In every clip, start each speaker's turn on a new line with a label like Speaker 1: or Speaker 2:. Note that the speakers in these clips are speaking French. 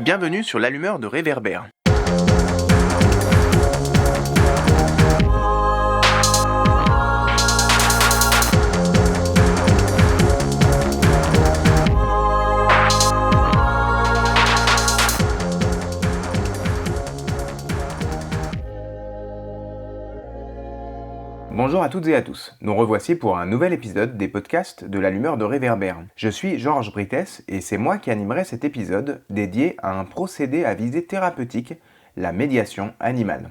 Speaker 1: Bienvenue sur l'allumeur de réverbère. Bonjour à toutes et à tous, nous revoici pour un nouvel épisode des podcasts de l'allumeur de réverbère. Je suis Georges Brites et c'est moi qui animerai cet épisode dédié à un procédé à visée thérapeutique, la médiation animale.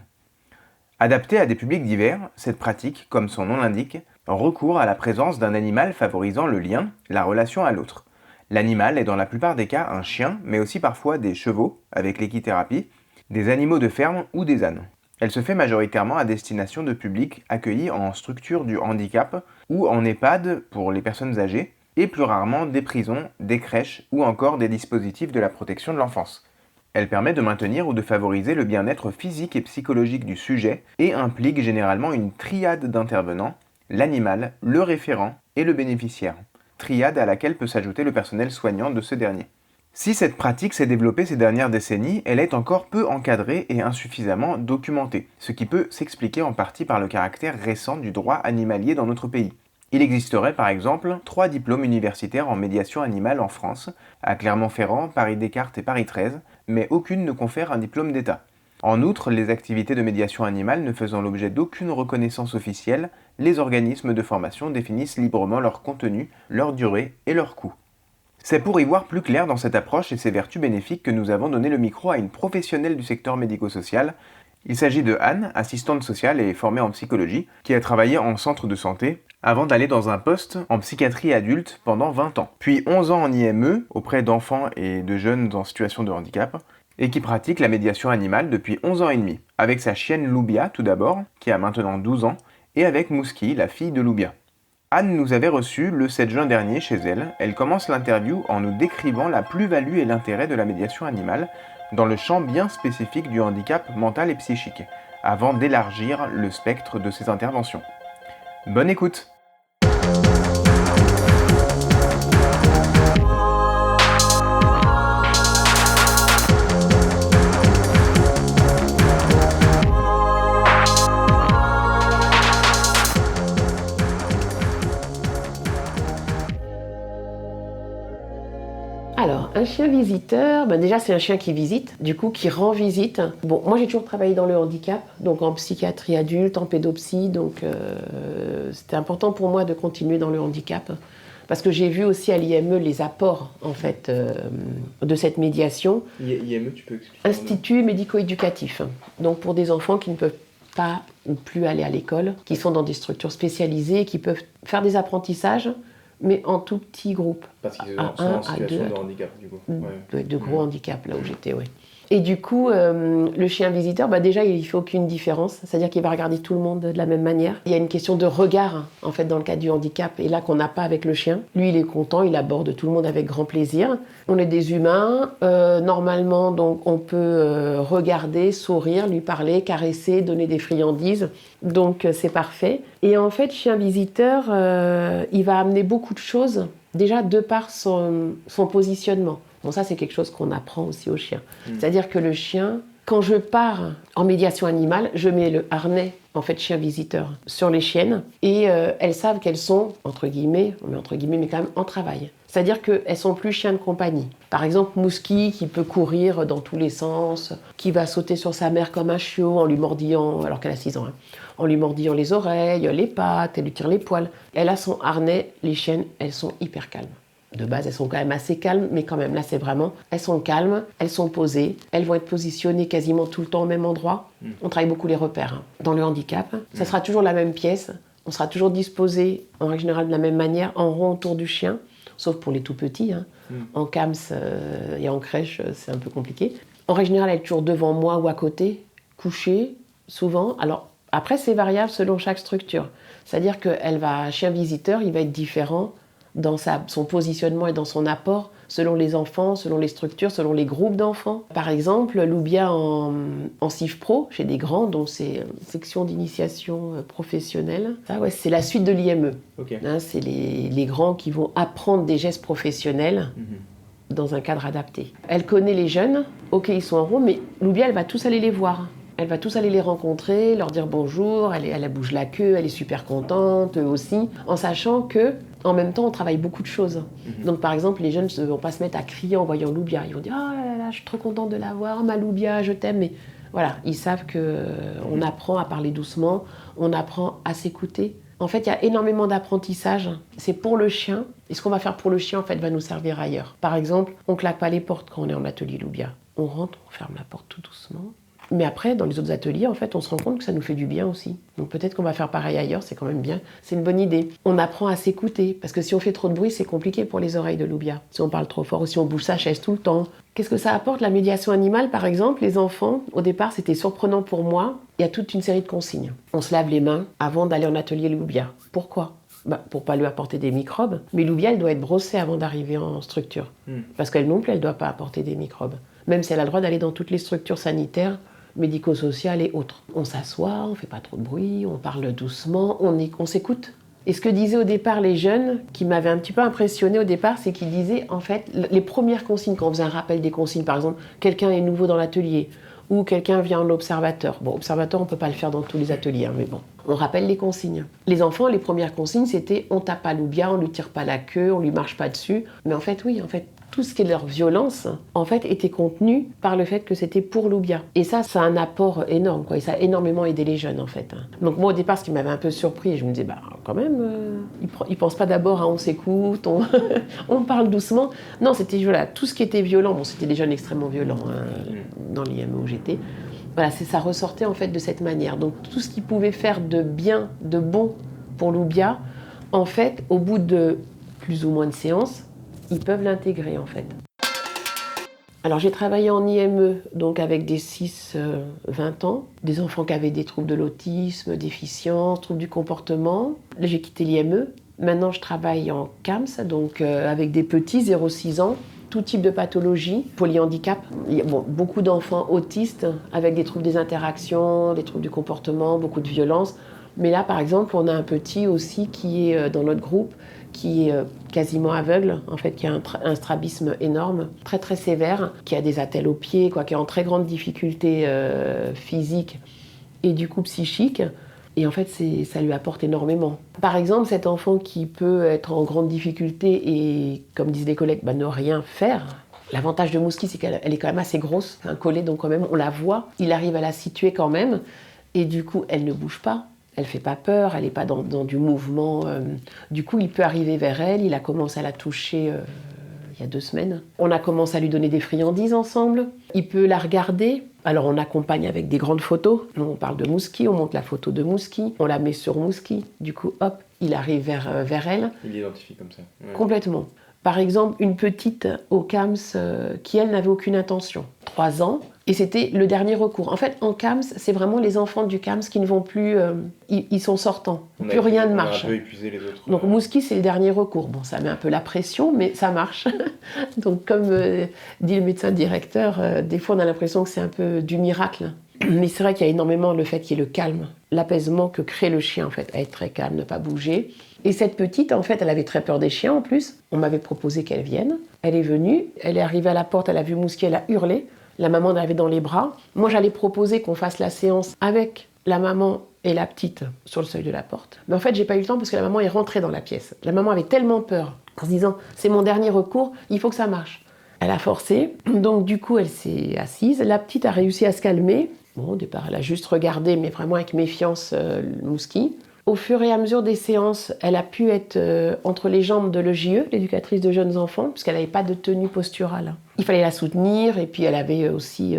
Speaker 1: Adaptée à des publics divers, cette pratique, comme son nom l'indique, recourt à la présence d'un animal favorisant le lien, la relation à l'autre. L'animal est dans la plupart des cas un chien, mais aussi parfois des chevaux, avec l'équithérapie, des animaux de ferme ou des ânes. Elle se fait majoritairement à destination de publics accueillis en structure du handicap ou en EHPAD pour les personnes âgées, et plus rarement des prisons, des crèches ou encore des dispositifs de la protection de l'enfance. Elle permet de maintenir ou de favoriser le bien-être physique et psychologique du sujet et implique généralement une triade d'intervenants, l'animal, le référent et le bénéficiaire. Triade à laquelle peut s'ajouter le personnel soignant de ce dernier. Si cette pratique s'est développée ces dernières décennies, elle est encore peu encadrée et insuffisamment documentée, ce qui peut s'expliquer en partie par le caractère récent du droit animalier dans notre pays. Il existerait par exemple 3 diplômes universitaires en médiation animale en France, à Clermont-Ferrand, Paris-Descartes et Paris 13, mais aucune ne confère un diplôme d'État. En outre, les activités de médiation animale ne faisant l'objet d'aucune reconnaissance officielle, les organismes de formation définissent librement leur contenu, leur durée et leur coût. C'est pour y voir plus clair dans cette approche et ses vertus bénéfiques que nous avons donné le micro à une professionnelle du secteur médico-social. Il s'agit de Anne, assistante sociale et formée en psychologie, qui a travaillé en centre de santé avant d'aller dans un poste en psychiatrie adulte pendant 20 ans, puis 11 ans en IME auprès d'enfants et de jeunes en situation de handicap, et qui pratique la médiation animale depuis 11 ans et demi, avec sa chienne Loubia tout d'abord, qui a maintenant 12 ans, et avec Mouski, la fille de Loubia. Anne nous avait reçus le 7 juin dernier chez elle. Elle commence l'interview en nous décrivant la plus-value et l'intérêt de la médiation animale dans le champ bien spécifique du handicap mental et psychique, avant d'élargir le spectre de ses interventions. Bonne écoute!
Speaker 2: Alors, un chien visiteur, déjà c'est un chien qui visite, du coup qui rend visite. Bon, moi j'ai toujours travaillé dans le handicap, donc en psychiatrie adulte, en pédopsie, donc c'était important pour moi de continuer dans le handicap. Parce que j'ai vu aussi à l'IME les apports en fait de cette médiation.
Speaker 1: IME, tu peux expliquer?
Speaker 2: Institut médico-éducatif. Donc pour des enfants qui ne peuvent pas ou plus aller à l'école, qui sont dans des structures spécialisées, qui peuvent faire des apprentissages, mais en tout petits groupes.
Speaker 1: Parce qu'ils sont en situation de handicap, du coup.
Speaker 2: Ouais. De gros handicap, là où j'étais, ouais. Et du coup, le chien visiteur, déjà, il ne fait aucune différence. C'est-à-dire qu'il va regarder tout le monde de la même manière. Il y a une question de regard, en fait, dans le cas du handicap, et là, qu'on n'a pas avec le chien. Lui, il est content, il aborde tout le monde avec grand plaisir. On est des humains. Normalement, donc, on peut regarder, sourire, lui parler, caresser, donner des friandises. Donc, c'est parfait. Et en fait, chien visiteur, il va amener beaucoup de choses, déjà, de par son positionnement. Bon, ça, c'est quelque chose qu'on apprend aussi aux chiens. C'est-à-dire que le chien, quand je pars en médiation animale, je mets le harnais, en fait, chien visiteur, sur les chiennes. Et elles savent qu'elles sont, entre guillemets, mais quand même en travail. C'est-à-dire qu'elles sont plus chiens de compagnie. Par exemple, Mouski, qui peut courir dans tous les sens, qui va sauter sur sa mère comme un chiot en lui mordillant, alors qu'elle a 6 ans, en lui mordillant les oreilles, les pattes, elle lui tire les poils. Elle a son harnais, les chiennes, elles sont hyper calmes. De base, elles sont quand même assez calmes, mais quand même, là, c'est vraiment... Elles sont calmes, elles sont posées, elles vont être positionnées quasiment tout le temps au même endroit. On travaille beaucoup les repères. Dans le handicap, ça sera toujours la même pièce. On sera toujours disposé, en règle générale, de la même manière, en rond autour du chien, sauf pour les tout petits. En CAMS et en crèche, c'est un peu compliqué. En règle générale, elle est toujours devant moi ou à côté, couchée, souvent. Alors, après, c'est variable selon chaque structure. C'est-à-dire qu'elle va... Chien visiteur, il va être différent dans son positionnement et dans son apport selon les enfants, selon les structures, selon les groupes d'enfants. Par exemple, Loubia en CIF Pro, chez des grands, dont c'est section d'initiation professionnelle. Ça, ouais, c'est la suite de l'IME.
Speaker 1: Okay.
Speaker 2: C'est les grands qui vont apprendre des gestes professionnels dans un cadre adapté. Elle connaît les jeunes ok, ils sont en rond, mais Loubia, elle va tous aller les voir. Elle va tous aller les rencontrer, leur dire bonjour, elle bouge la queue, elle est super contente, eux aussi, en sachant que en même temps, on travaille beaucoup de choses. Donc, par exemple, les jeunes ne vont pas se mettre à crier en voyant Loubia. Ils vont dire « Oh là là, je suis trop contente de la voir, ma Loubia, je t'aime ». Mais voilà, ils savent qu'on apprend à parler doucement, on apprend à s'écouter. En fait, il y a énormément d'apprentissage. C'est pour le chien. Et ce qu'on va faire pour le chien, en fait, va nous servir ailleurs. Par exemple, on ne claque pas les portes quand on est en atelier Loubia. On rentre, on ferme la porte tout doucement. Mais après, dans les autres ateliers, en fait, on se rend compte que ça nous fait du bien aussi. Donc peut-être qu'on va faire pareil ailleurs, c'est quand même bien. C'est une bonne idée. On apprend à s'écouter, parce que si on fait trop de bruit, c'est compliqué pour les oreilles de Loubia. Si on parle trop fort ou si on bouge sa chaise tout le temps. Qu'est-ce que ça apporte, la médiation animale, par exemple? Les enfants, au départ, c'était surprenant pour moi. Il y a toute une série de consignes. On se lave les mains avant d'aller en atelier Loubia. Pourquoi? Pour pas lui apporter des microbes. Mais Loubia, elle doit être brossée avant d'arriver en structure. Parce qu'elle non plus, elle ne doit pas apporter des microbes. Même si elle a le droit d'aller dans toutes les structures sanitaires, médico-sociales et autres. On s'assoit, on ne fait pas trop de bruit, on parle doucement, on s'écoute. Et ce que disaient au départ les jeunes, qui m'avaient un petit peu impressionnée au départ, c'est qu'ils disaient, en fait, les premières consignes, quand on faisait un rappel des consignes, par exemple, quelqu'un est nouveau dans l'atelier, ou quelqu'un vient en observateur. Bon, observateur, on ne peut pas le faire dans tous les ateliers, mais bon, on rappelle les consignes. Les enfants, les premières consignes, c'était on tape pas Loubia, on lui tire pas la queue, on lui marche pas dessus. Mais en fait, oui, tout ce qui est leur violence, en fait, était contenu par le fait que c'était pour Loubia. Et ça a un apport énorme, quoi. Et ça a énormément aidé les jeunes, en fait. Donc moi, au départ, ce qui m'avait un peu surpris, je me disais, quand même, ils pensent pas d'abord à on s'écoute, on parle doucement. Non, c'était, voilà, tout ce qui était violent, bon, c'était des jeunes extrêmement violents, dans l'IME où j'étais. Voilà, ça ressortait, en fait, de cette manière. Donc tout ce qui pouvait faire de bien, de bon pour Loubia, en fait, au bout de plus ou moins de séances, ils peuvent l'intégrer en fait. Alors j'ai travaillé en IME, donc avec des 6-20 ans, des enfants qui avaient des troubles de l'autisme, déficience, troubles du comportement. Là j'ai quitté l'IME. Maintenant je travaille en CAMS, donc avec des petits 0-6 ans, tout type de pathologie, polyhandicap. Il y a beaucoup d'enfants autistes avec des troubles des interactions, des troubles du comportement, beaucoup de violence. Mais là par exemple on a un petit aussi qui est dans notre groupe, qui est quasiment aveugle, en fait, qui a un strabisme énorme, très très sévère, qui a des attelles aux pieds, qui est en très grande difficulté physique et du coup psychique. Et en fait, ça lui apporte énormément. Par exemple, cet enfant qui peut être en grande difficulté et, comme disent les collègues, ne rien faire. L'avantage de Mouski, c'est qu'elle est quand même assez grosse, un collet, donc quand même, on la voit. Il arrive à la situer quand même, et du coup, elle ne bouge pas. Elle ne fait pas peur, elle n'est pas dans du mouvement. Du coup, il peut arriver vers elle. Il a commencé à la toucher il y a 2 semaines. On a commencé à lui donner des friandises ensemble. Il peut la regarder. Alors, on accompagne avec des grandes photos. Nous, on parle de Mouski, on montre la photo de Mouski. On la met sur Mouski. Du coup, hop, il arrive vers elle.
Speaker 1: Il l'identifie comme ça. Ouais.
Speaker 2: Complètement. Par exemple, une petite au CAMS qui, elle, n'avait aucune intention. 3 ans. Et c'était le dernier recours. En fait, en CAMS, c'est vraiment les enfants du CAMS qui ne vont plus... ils sont sortants. Plus rien ne marche.
Speaker 1: On a un peu épuisé les autres.
Speaker 2: Donc Mouski, c'est le dernier recours. Bon, ça met un peu la pression, mais ça marche. Donc comme dit le médecin directeur, des fois on a l'impression que c'est un peu du miracle. Mais c'est vrai qu'il y a énormément le fait qu'il y ait le calme, l'apaisement que crée le chien, en fait, à être très calme, ne pas bouger. Et cette petite, en fait, elle avait très peur des chiens en plus. On m'avait proposé qu'elle vienne. Elle est venue, elle est arrivée à la porte, elle a vu Mouski, elle a hurlé. La maman l'avait dans les bras. Moi, j'allais proposer qu'on fasse la séance avec la maman et la petite sur le seuil de la porte. Mais en fait, j'ai pas eu le temps parce que la maman est rentrée dans la pièce. La maman avait tellement peur en se disant « c'est mon dernier recours, il faut que ça marche ». Elle a forcé, donc du coup, elle s'est assise. La petite a réussi à se calmer. Bon, au départ, elle a juste regardé, mais vraiment avec méfiance, Mouski. Au fur et à mesure des séances, elle a pu être entre les jambes de l'EJE, l'éducatrice de jeunes enfants, puisqu'elle n'avait pas de tenue posturale. Il fallait la soutenir, et puis elle avait aussi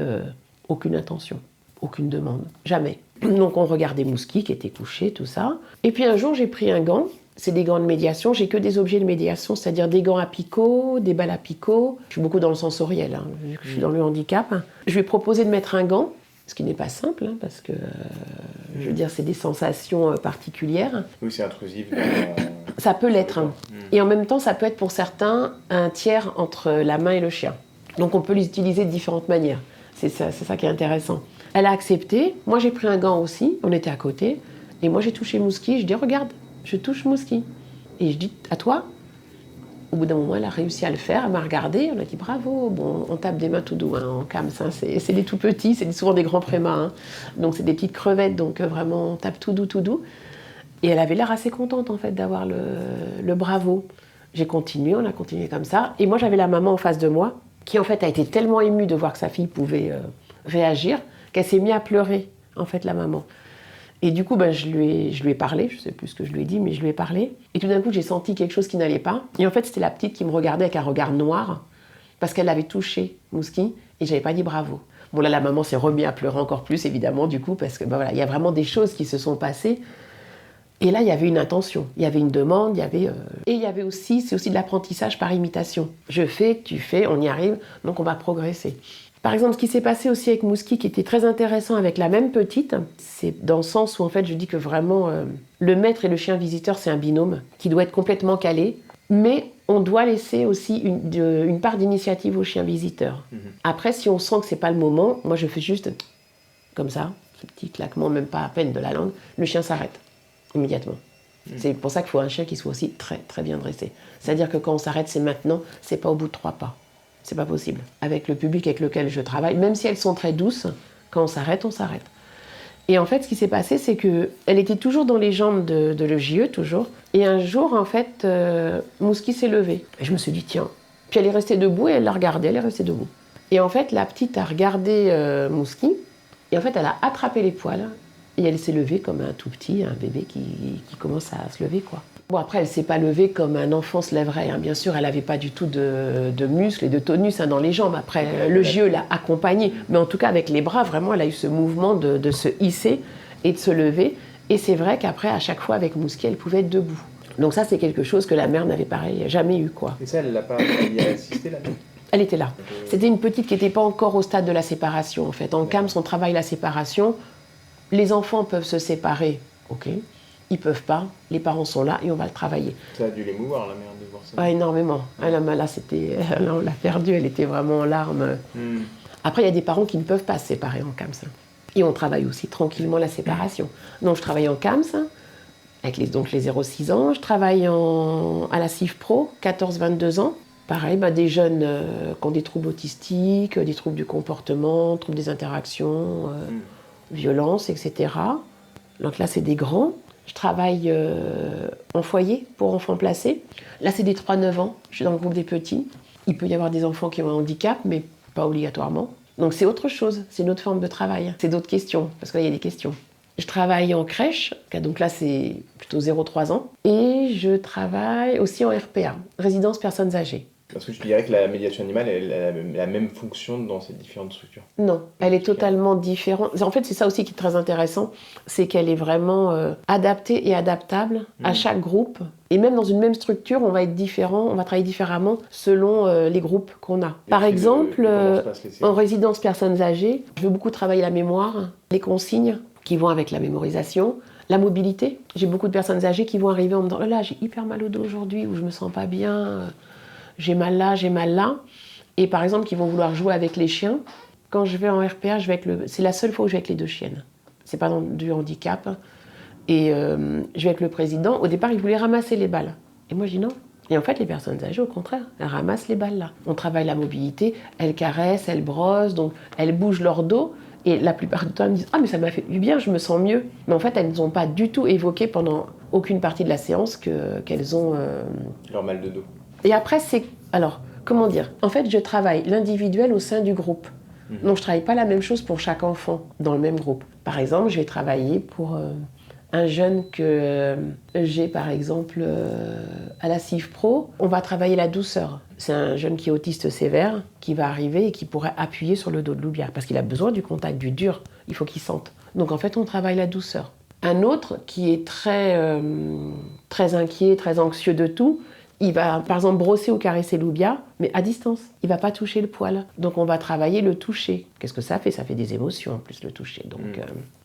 Speaker 2: aucune intention, aucune demande, jamais. Donc on regardait Mouski qui était couché, tout ça. Et puis un jour, j'ai pris un gant. C'est des gants de médiation, j'ai que des objets de médiation, c'est-à-dire des gants à picot, des balles à picot. Je suis beaucoup dans le sensoriel, vu que je suis dans le handicap. Je lui ai proposé de mettre un gant, ce qui n'est pas simple, parce que, je veux dire, c'est des sensations particulières.
Speaker 1: Oui, c'est intrusif.
Speaker 2: Ça peut l'être. Et en même temps, ça peut être pour certains un tiers entre la main et le chien. Donc on peut les utiliser de différentes manières. C'est ça qui est intéressant. Elle a accepté. Moi, j'ai pris un gant aussi. On était à côté. Et moi, j'ai touché Mouski. Je dis, regarde, je touche Mouski. Et je dis, à toi? Au bout d'un moment, elle a réussi à le faire, elle m'a regardée, on a dit bravo. Bon, on tape des mains tout doux en CAMS, hein. C'est des tout petits, c'est souvent des grands prémas, hein. Donc c'est des petites crevettes, donc vraiment on tape tout doux, tout doux. Et elle avait l'air assez contente en fait d'avoir le bravo. J'ai continué, on a continué comme ça. Et moi j'avais la maman en face de moi, qui en fait a été tellement émue de voir que sa fille pouvait réagir, qu'elle s'est mise à pleurer, en fait, la maman. Et du coup, je lui ai parlé, je ne sais plus ce que je lui ai dit, mais je lui ai parlé. Et tout d'un coup, j'ai senti quelque chose qui n'allait pas. Et en fait, c'était la petite qui me regardait avec un regard noir, parce qu'elle avait touché Mouski, et je n'avais pas dit bravo. Bon, là, la maman s'est remise à pleurer encore plus, évidemment, du coup, parce que voilà, il y a vraiment des choses qui se sont passées. Et là, il y avait une intention, il y avait une demande, et il y avait aussi, c'est aussi de l'apprentissage par imitation. Je fais, tu fais, on y arrive, donc on va progresser. Par exemple, ce qui s'est passé aussi avec Mouski, qui était très intéressant avec la même petite, c'est dans le sens où en fait je dis que vraiment le maître et le chien visiteur, c'est un binôme qui doit être complètement calé, mais on doit laisser aussi une part d'initiative au chien visiteur. Après, si on sent que c'est pas le moment, moi je fais juste comme ça, ce petit claquement, même pas à peine de la langue, le chien s'arrête immédiatement. C'est pour ça qu'il faut un chien qui soit aussi très très bien dressé. C'est-à-dire que quand on s'arrête, c'est maintenant, c'est pas au bout de 3 pas. C'est pas possible. Avec le public avec lequel je travaille, même si elles sont très douces, quand on s'arrête, on s'arrête. Et en fait, ce qui s'est passé, c'est qu'elle était toujours dans les jambes de l'EJE, toujours. Et un jour, en fait, Mouski s'est levée. Et je me suis dit, tiens. Puis elle est restée debout et elle l'a regardée, elle est restée debout. Et en fait, la petite a regardé Mouski. Et en fait, elle a attrapé les poils. Et elle s'est levée comme un tout petit, un bébé qui commence à se lever, quoi. Bon, après, elle ne s'est pas levée comme un enfant se lèverait, hein. Bien sûr, elle n'avait pas du tout de muscles et de tonus, hein, dans les jambes. Après, le JE l'a accompagnée. Mais en tout cas, avec les bras, vraiment, elle a eu ce mouvement de se hisser et de se lever. Et c'est vrai qu'après, à chaque fois, avec Mouski, elle pouvait être debout. Donc ça, c'est quelque chose que la mère n'avait jamais eu, quoi.
Speaker 1: Et ça, elle y a assisté, la mère?
Speaker 2: Elle était là. C'était une petite qui n'était pas encore au stade de la séparation, en fait. En CAMS, on travaille la séparation. Les enfants peuvent se séparer, ok. Ils peuvent pas, les parents sont là et on va le travailler.
Speaker 1: Ça a dû l'émouvoir, la mère, de voir ça.
Speaker 2: Ouais, énormément. Là, on l'a perdue, elle était vraiment en larmes. Après, il y a des parents qui ne peuvent pas se séparer en CAMS. Et on travaille aussi tranquillement la séparation. Donc, je travaille en CAMS, avec les 0-6 ans. Je travaille à la CIF Pro, 14-22 ans. Pareil, des jeunes qui ont des troubles autistiques, des troubles du comportement, troubles des interactions, violences, etc. Donc là, c'est des grands. Je travaille en foyer pour enfants placés. Là, c'est des 3-9 ans. Je suis dans le groupe des petits. Il peut y avoir des enfants qui ont un handicap, mais pas obligatoirement. Donc c'est autre chose, c'est une autre forme de travail. C'est d'autres questions, parce qu'il y a des questions. Je travaille en crèche, donc là c'est plutôt 0-3 ans. Et je travaille aussi en RPA, résidence personnes âgées.
Speaker 1: Parce que je dirais que la médiation animale, elle a la même fonction dans ces différentes structures.
Speaker 2: Non, elle est totalement différente. En fait, c'est ça aussi qui est très intéressant, c'est qu'elle est vraiment adaptée et adaptable à chaque groupe. Et même dans une même structure, on va être différent, on va travailler différemment selon les groupes qu'on a. Par exemple, en résidence personnes âgées, je veux beaucoup travailler la mémoire, les consignes qui vont avec la mémorisation, la mobilité. J'ai beaucoup de personnes âgées qui vont arriver en me disant « là, j'ai hyper mal au dos aujourd'hui, ou je me sens pas bien ». J'ai mal là, j'ai mal là. Et par exemple, qui vont vouloir jouer avec les chiens. Quand je vais en RPA, c'est la seule fois où je vais avec les 2 chiennes. C'est pas du handicap. Et je vais avec le président. Au départ, il voulait ramasser les balles. Et moi, je dis non. Et en fait, les personnes âgées, au contraire, elles ramassent les balles là. On travaille la mobilité, elles caressent, elles brossent, donc elles bougent leur dos. Et la plupart du temps, elles me disent « Ah, mais ça m'a fait du bien, je me sens mieux ». Mais en fait, elles n'ont pas du tout évoqué pendant aucune partie de la séance qu'elles ont...
Speaker 1: leur mal de dos.
Speaker 2: Et après, alors, comment dire ? En fait, je travaille l'individuel au sein du groupe. Donc, je ne travaille pas la même chose pour chaque enfant dans le même groupe. Par exemple, je vais travailler pour un jeune que j'ai, par exemple, à la CIF Pro. On va travailler la douceur. C'est un jeune qui est autiste sévère, qui va arriver et qui pourrait appuyer sur le dos de Loubia. Parce qu'il a besoin du contact, du dur. Il faut qu'il sente. Donc, en fait, on travaille la douceur. Un autre qui est très inquiet, très anxieux de tout, il va, par exemple, brosser ou caresser Loubia, mais à distance. Il ne va pas toucher le poil. Donc, on va travailler le toucher. Qu'est-ce que ça fait ? Ça fait des émotions, en plus, le toucher. Donc,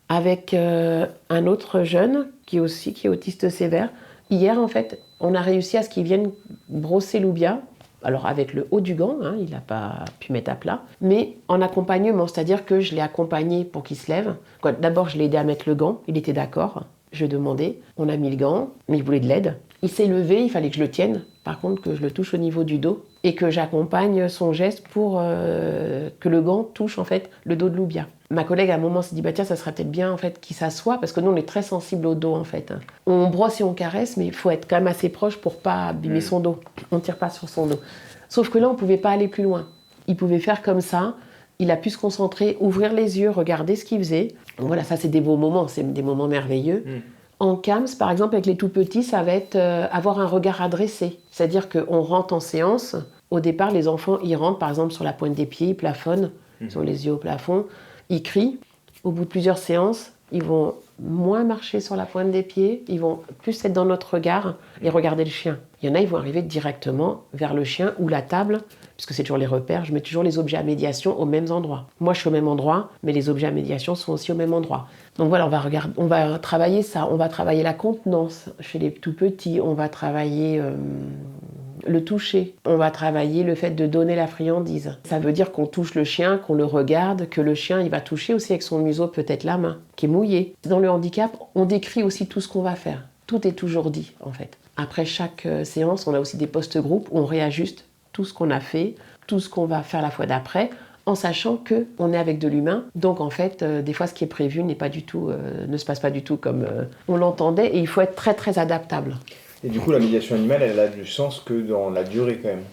Speaker 2: avec un autre jeune, qui est autiste sévère, hier, en fait, on a réussi à ce qu'il vienne brosser Loubia. Alors, avec le haut du gant, hein, il n'a pas pu mettre à plat, mais en accompagnement, c'est-à-dire que je l'ai accompagné pour qu'il se lève. D'abord, je l'ai aidé à mettre le gant, il était d'accord. Je demandais, on a mis le gant, mais il voulait de l'aide. Il s'est levé, il fallait que je le tienne, par contre que je le touche au niveau du dos et que j'accompagne son geste pour que le gant touche en fait le dos de Loubia. Ma collègue à un moment s'est dit bah tiens ça serait peut-être bien en fait qu'il s'assoie parce que nous on est très sensible au dos en fait. On brosse et on caresse mais il faut être quand même assez proche pour pas abîmer son dos. On tire pas sur son dos. Sauf que là on pouvait pas aller plus loin. Il pouvait faire comme ça. Il a pu se concentrer, ouvrir les yeux, regarder ce qu'il faisait. Voilà, ça c'est des beaux moments, c'est des moments merveilleux. En CAMS, par exemple, avec les tout-petits, ça va être avoir un regard adressé. C'est-à-dire qu'on rentre en séance. Au départ, les enfants, ils rentrent, par exemple, sur la pointe des pieds, ils plafonnent, ils ont les yeux au plafond, ils crient. Au bout de plusieurs séances, ils vont moins marcher sur la pointe des pieds, ils vont plus être dans notre regard et regarder le chien. Il y en a, ils vont arriver directement vers le chien ou la table, puisque c'est toujours les repères, je mets toujours les objets à médiation aux mêmes endroits. Moi, je suis au même endroit, mais les objets à médiation sont aussi au même endroit. Donc voilà, on va travailler ça, on va travailler la contenance chez les tout petits, on va travailler le toucher, on va travailler le fait de donner la friandise. Ça veut dire qu'on touche le chien, qu'on le regarde, que le chien, il va toucher aussi avec son museau peut-être la main, qui est mouillée. Dans le handicap, on décrit aussi tout ce qu'on va faire. Tout est toujours dit, en fait. Après chaque séance, on a aussi des post-groupes où on réajuste tout ce qu'on a fait, tout ce qu'on va faire la fois d'après, en sachant qu'on est avec de l'humain. Donc en fait, des fois, ce qui est prévu n'est pas du tout, ne se passe pas du tout comme on l'entendait, et il faut être très très adaptable.
Speaker 3: Et du coup, la médiation animale, elle a du sens que dans la durée quand même.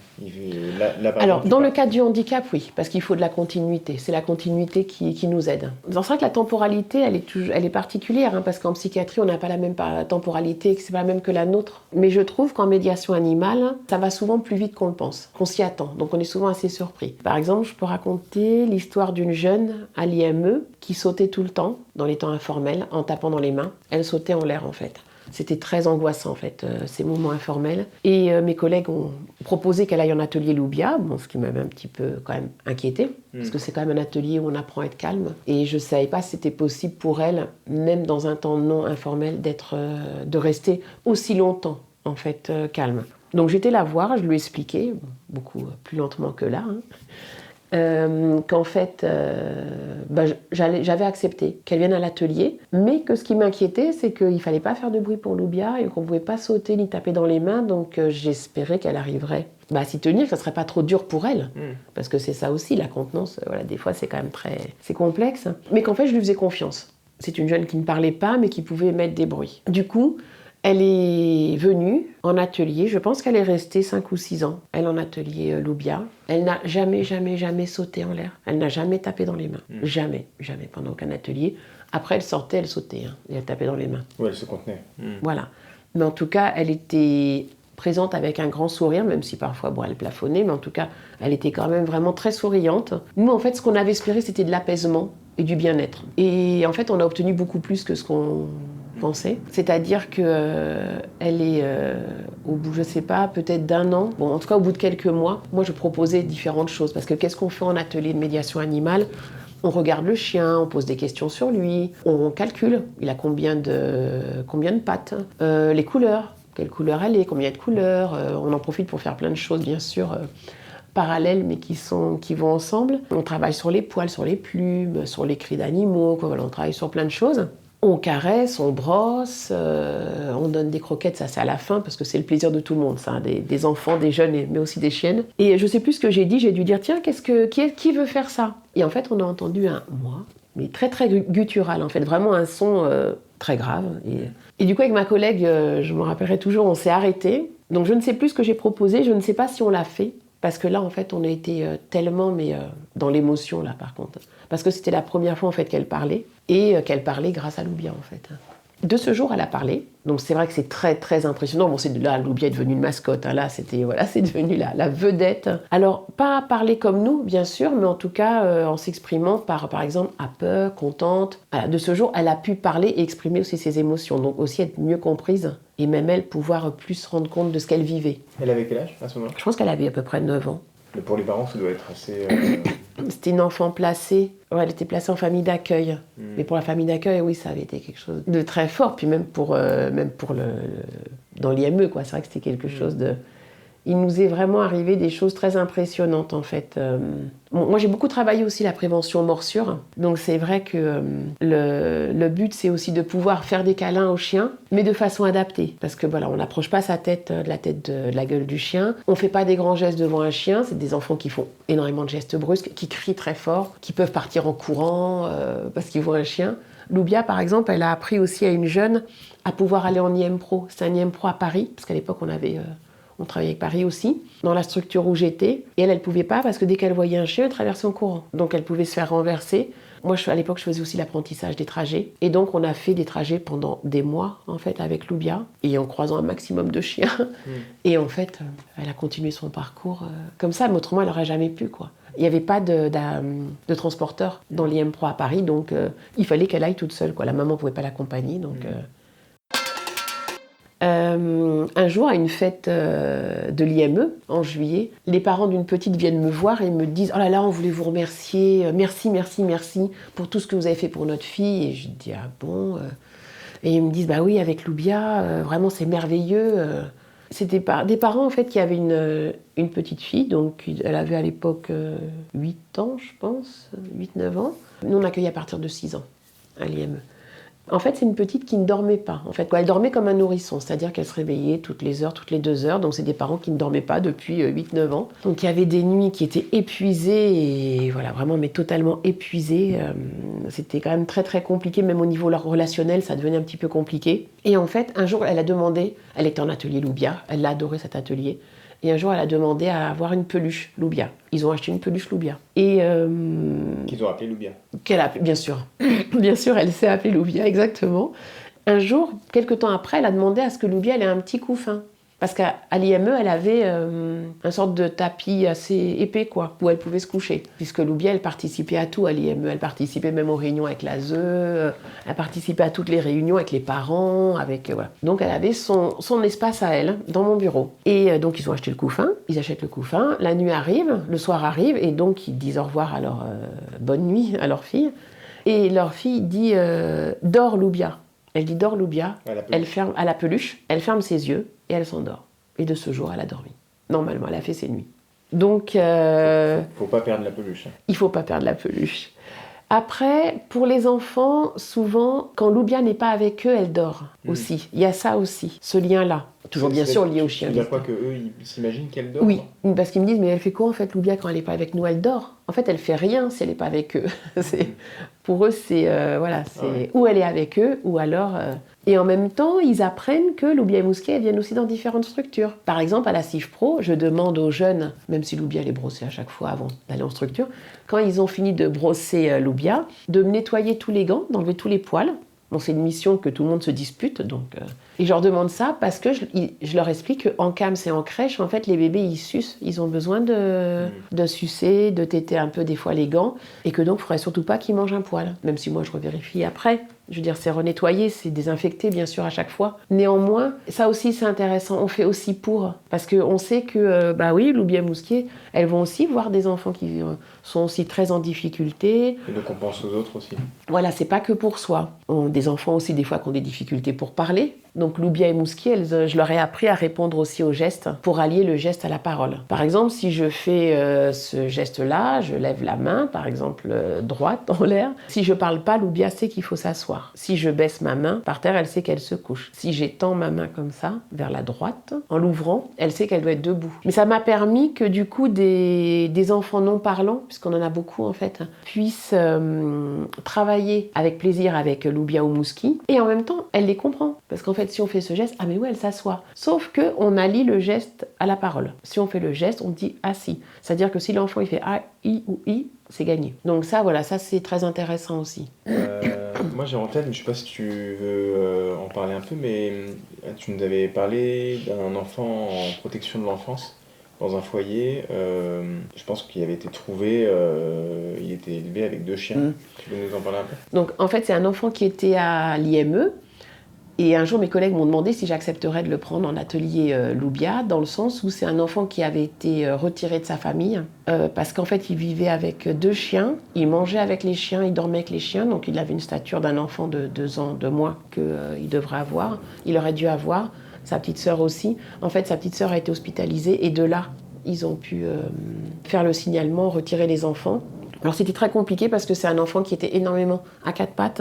Speaker 2: Alors, dans le cas du handicap, oui, parce qu'il faut de la continuité. C'est la continuité qui nous aide. C'est vrai que la temporalité, elle est particulière, hein, parce qu'en psychiatrie, on n'a pas la même temporalité, que c'est pas la même que la nôtre. Mais je trouve qu'en médiation animale, ça va souvent plus vite qu'on le pense, qu'on s'y attend. Donc, on est souvent assez surpris. Par exemple, je peux raconter l'histoire d'une jeune à l'IME qui sautait tout le temps, dans les temps informels, en tapant dans les mains. Elle sautait en l'air, en fait. C'était très angoissant en fait, ces moments informels. Et mes collègues ont proposé qu'elle aille en atelier Loubia, bon, ce qui m'avait un petit peu quand même inquiétée, parce que c'est quand même un atelier où on apprend à être calme. Et je ne savais pas si c'était possible pour elle, même dans un temps non informel, de rester aussi longtemps en fait calme. Donc j'étais la voir, je lui ai expliqué, beaucoup plus lentement que là, qu'en fait, j'avais accepté qu'elle vienne à l'atelier, mais que ce qui m'inquiétait, c'est qu'il ne fallait pas faire de bruit pour Loubia et qu'on ne pouvait pas sauter ni taper dans les mains, donc j'espérais qu'elle arriverait à s'y tenir, que ça ne serait pas trop dur pour elle, parce que c'est ça aussi, la contenance, voilà, des fois c'est quand même c'est complexe, mais qu'en fait je lui faisais confiance. C'est une jeune qui ne parlait pas, mais qui pouvait émettre des bruits. Du coup, elle est venue en atelier, je pense qu'elle est restée 5 ou 6 ans, elle en atelier Loubia. Elle n'a jamais sauté en l'air, elle n'a jamais tapé dans les mains, jamais, pendant aucun atelier. Après elle sortait, elle sautait, et elle tapait dans les mains.
Speaker 3: Oui, elle se contenait.
Speaker 2: Voilà, mais en tout cas elle était présente avec un grand sourire, même si parfois elle plafonnait, mais en tout cas elle était quand même vraiment très souriante. Nous en fait ce qu'on avait espéré c'était de l'apaisement et du bien-être. Et en fait on a obtenu beaucoup plus que ce qu'on pensait. C'est-à-dire qu'elle est au bout, je sais pas, peut-être d'1 an, bon en tout cas au bout de quelques mois, moi je proposais différentes choses, parce que qu'est-ce qu'on fait en atelier de médiation animale ? On regarde le chien, on pose des questions sur lui, on calcule, il a combien de pattes, les couleurs, quelle couleur elle est, combien de couleurs, on en profite pour faire plein de choses bien sûr, parallèles mais qui vont ensemble. On travaille sur les poils, sur les plumes, sur les cris d'animaux, quoi. Voilà, on travaille sur plein de choses. On caresse, on brosse, on donne des croquettes, ça c'est à la fin parce que c'est le plaisir de tout le monde, ça, des enfants, des jeunes, mais aussi des chiennes. Et je sais plus ce que j'ai dit, j'ai dû dire tiens, qui veut faire ça ? Et en fait on a entendu un moi, mais très très guttural en fait, vraiment un son très grave. Et du coup avec ma collègue, je me rappellerai toujours, on s'est arrêtés. Donc je ne sais plus ce que j'ai proposé, je ne sais pas si on l'a fait. Parce que là, en fait, on a été tellement, dans l'émotion, là, par contre. Parce que c'était la première fois, en fait, qu'elle parlait. Et qu'elle parlait grâce à Loubia, en fait. De ce jour, elle a parlé. Donc, c'est vrai que c'est très, très impressionnant. Bon, là, Loubia est devenue une mascotte. Hein. Là, c'est devenu la vedette. Alors, pas parler comme nous, bien sûr, mais en tout cas, en s'exprimant par exemple, à peur, contente. Voilà, de ce jour, elle a pu parler et exprimer aussi ses émotions. Donc, aussi être mieux comprise. Et même elle, pouvoir plus se rendre compte de ce qu'elle vivait.
Speaker 3: Elle avait quel âge, à ce moment-là ?
Speaker 2: Je pense qu'elle avait à peu près 9 ans.
Speaker 3: Mais pour les parents, ça doit être assez...
Speaker 2: C'était une enfant placée. Ouais, elle était placée en famille d'accueil. Mais pour la famille d'accueil, oui, ça avait été quelque chose de très fort. Puis même pour dans l'IME, quoi. C'est vrai que c'était quelque chose de... il nous est vraiment arrivé des choses très impressionnantes en fait. Moi j'ai beaucoup travaillé aussi la prévention morsure, donc c'est vrai que le but c'est aussi de pouvoir faire des câlins au chien, mais de façon adaptée, parce que voilà, on n'approche pas sa tête de la tête de la gueule du chien, on fait pas des grands gestes devant un chien, c'est des enfants qui font énormément de gestes brusques, qui crient très fort, qui peuvent partir en courant parce qu'ils voient un chien. Loubia, par exemple, elle a appris aussi à une jeune à pouvoir aller en IM-Pro. C'est un IM-Pro à Paris, parce qu'à l'époque, on travaillait avec Paris aussi, dans la structure où j'étais. Et elle pouvait pas, parce que dès qu'elle voyait un chien, elle traversait en courant. Donc, elle pouvait se faire renverser. Moi, à l'époque, je faisais aussi l'apprentissage des trajets. Et donc, on a fait des trajets pendant des mois, en fait, avec Loubia, et en croisant un maximum de chiens. Et en fait, elle a continué son parcours comme ça, mais autrement, elle n'aurait jamais pu, quoi. Il n'y avait pas de transporteur dans l'IM-Pro à Paris, donc il fallait qu'elle aille toute seule, quoi. La maman ne pouvait pas l'accompagner, donc... un jour, à une fête de l'IME, en juillet, les parents d'une petite viennent me voir et me disent « Oh là là, on voulait vous remercier, merci, merci, merci pour tout ce que vous avez fait pour notre fille. » Et je dis « Ah bon ?» Et ils me disent « Bah oui, avec Loubia, vraiment c'est merveilleux. » C'était des parents en fait qui avaient une petite fille, donc elle avait à l'époque 8 ans, je pense, 8-9 ans. Nous, on accueillait à partir de 6 ans à l'IME. En fait, c'est une petite qui ne dormait pas. En fait, elle dormait comme un nourrisson, c'est-à-dire qu'elle se réveillait toutes les heures, toutes les 2 heures. Donc, c'est des parents qui ne dormaient pas depuis 8-9 ans. Donc, il y avait des nuits qui étaient épuisées, et voilà, vraiment, mais totalement épuisées. C'était quand même très, très compliqué, même au niveau relationnel, ça devenait un petit peu compliqué. Et en fait, un jour, elle a demandé, elle était en atelier Loubia, elle a adoré cet atelier. Et un jour, elle a demandé à avoir une peluche Loubia. Ils ont acheté une peluche Loubia. Et
Speaker 3: qu'ils ont appelé Loubia.
Speaker 2: Bien sûr. Bien sûr, elle s'est appelée Loubia, exactement. Un jour, quelques temps après, elle a demandé à ce que Loubia ait un petit couffin. Parce qu'à l'IME, elle avait un sorte de tapis assez épais, quoi, où elle pouvait se coucher. Puisque Loubia, elle participait à tout à l'IME. Elle participait même aux réunions avec l'ASE, elle participait à toutes les réunions avec les parents, voilà. Donc elle avait son espace à elle, dans mon bureau. Et donc ils ont acheté le couffin, ils achètent le couffin, la nuit arrive, le soir arrive, et donc ils disent au revoir à leur bonne nuit à leur fille. Et leur fille dit « Dors, Loubia ». Elle dit « Dors, Loubia ». Elle ferme à la peluche, elle ferme ses yeux, et elle s'endort. Et de ce jour, elle a dormi. Normalement, elle a fait ses nuits. Donc...
Speaker 3: Faut pas perdre la peluche.
Speaker 2: Il faut pas perdre la peluche. Après, pour les enfants, souvent, quand Loubia n'est pas avec eux, elle dort aussi. Il y a ça aussi, ce lien-là. Toujours bien sûr lié au chien.
Speaker 3: Tu veux dire quoi, qu'eux, ils s'imaginent qu'elle dort?
Speaker 2: Oui, parce qu'ils me disent, mais elle fait quoi en fait, Loubia, quand elle n'est pas avec nous? Elle dort. En fait, elle fait rien si elle n'est pas avec eux. Pour eux, c'est... Ou elle est avec eux, ou alors... Et en même temps, ils apprennent que Loubia et Mousquet elles viennent aussi dans différentes structures. Par exemple, à la CIF-Pro, je demande aux jeunes, même si Loubia les brossait à chaque fois avant d'aller en structure, quand ils ont fini de brosser Loubia, de me nettoyer tous les gants, d'enlever tous les poils. Bon, c'est une mission que tout le monde se dispute, donc... Et je leur demande ça parce que je leur explique qu'en CAMS et en crèche, en fait, les bébés, ils sucent. Ils ont besoin de sucer, de téter un peu des fois les gants, et que donc, il ne faudrait surtout pas qu'ils mangent un poil. Même si moi, je revérifie après. Je veux dire, c'est renettoyé, c'est désinfecté, bien sûr, à chaque fois. Néanmoins, ça aussi, c'est intéressant. On fait aussi pour. Parce qu'on sait que, Loubia et Mousquet, elles vont aussi voir des enfants qui sont aussi très en difficulté.
Speaker 3: Et donc, on pense aux autres aussi.
Speaker 2: Voilà, c'est pas que pour soi. Des enfants aussi, des fois, qui ont des difficultés pour parler. Donc, Loubia et Mousquet, je leur ai appris à répondre aussi aux gestes pour allier le geste à la parole. Par exemple, si je fais ce geste-là, je lève la main, par exemple, droite en l'air. Si je parle pas, Loubia sait qu'il faut s'asseoir. Si je baisse ma main par terre, elle sait qu'elle se couche. Si j'étends ma main comme ça, vers la droite, en l'ouvrant, elle sait qu'elle doit être debout. Mais ça m'a permis que du coup, des enfants non parlants, puisqu'on en a beaucoup en fait, puissent travailler avec plaisir avec Loubia ou Mousquet. Et en même temps, elle les comprend. Parce qu'en fait, si on fait ce geste, ah mais oui, elle s'assoit. Sauf qu'on allie le geste à la parole. Si on fait le geste, on dit assis. C'est-à-dire que si l'enfant il fait A, I ou I, c'est gagné. Donc ça, voilà, ça c'est très intéressant aussi.
Speaker 3: Moi j'ai en tête, mais je ne sais pas si tu veux en parler un peu, mais tu nous avais parlé d'un enfant en protection de l'enfance dans un foyer. Je pense qu'il avait été trouvé, il était élevé avec 2 chiens. Tu veux nous en parler un peu?
Speaker 2: Donc en fait, c'est un enfant qui était à l'IME. Et un jour, mes collègues m'ont demandé si j'accepterais de le prendre en atelier Loubia, dans le sens où c'est un enfant qui avait été retiré de sa famille, parce qu'en fait, il vivait avec 2 chiens, il mangeait avec les chiens, il dormait avec les chiens, donc il avait une stature d'un enfant de 2 ans de moins qu'il devrait avoir, il aurait dû avoir. sa petite sœur aussi. En fait, sa petite sœur a été hospitalisée et de là, ils ont pu faire le signalement, retirer les enfants. Alors c'était très compliqué parce que c'est un enfant qui était énormément à quatre pattes,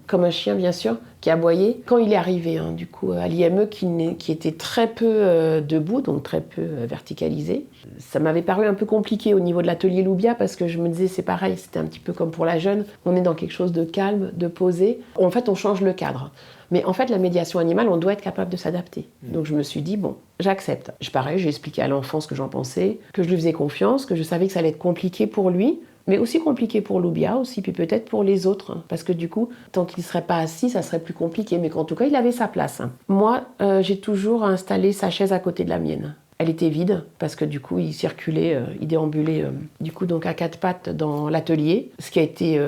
Speaker 2: comme un chien bien sûr, qui aboyait. Quand il est arrivé du coup à l'IME, qui était très peu debout, donc très peu verticalisé, ça m'avait paru un peu compliqué au niveau de l'atelier Loubia parce que je me disais c'est pareil, c'était un petit peu comme pour la jeune, on est dans quelque chose de calme, de posé. En fait on change le cadre. Mais en fait, la médiation animale, on doit être capable de s'adapter. Donc je me suis dit, bon, j'accepte. Pareil, j'ai expliqué à l'enfant ce que j'en pensais, que je lui faisais confiance, que je savais que ça allait être compliqué pour lui, mais aussi compliqué pour Loubia aussi, puis peut-être pour les autres. Parce que du coup, tant qu'il ne serait pas assis, ça serait plus compliqué. Mais qu'en tout cas, il avait sa place. Moi, j'ai toujours installé sa chaise à côté de la mienne. Elle était vide parce que du coup, il circulait, il déambulait du coup donc à quatre pattes dans l'atelier, ce qui a été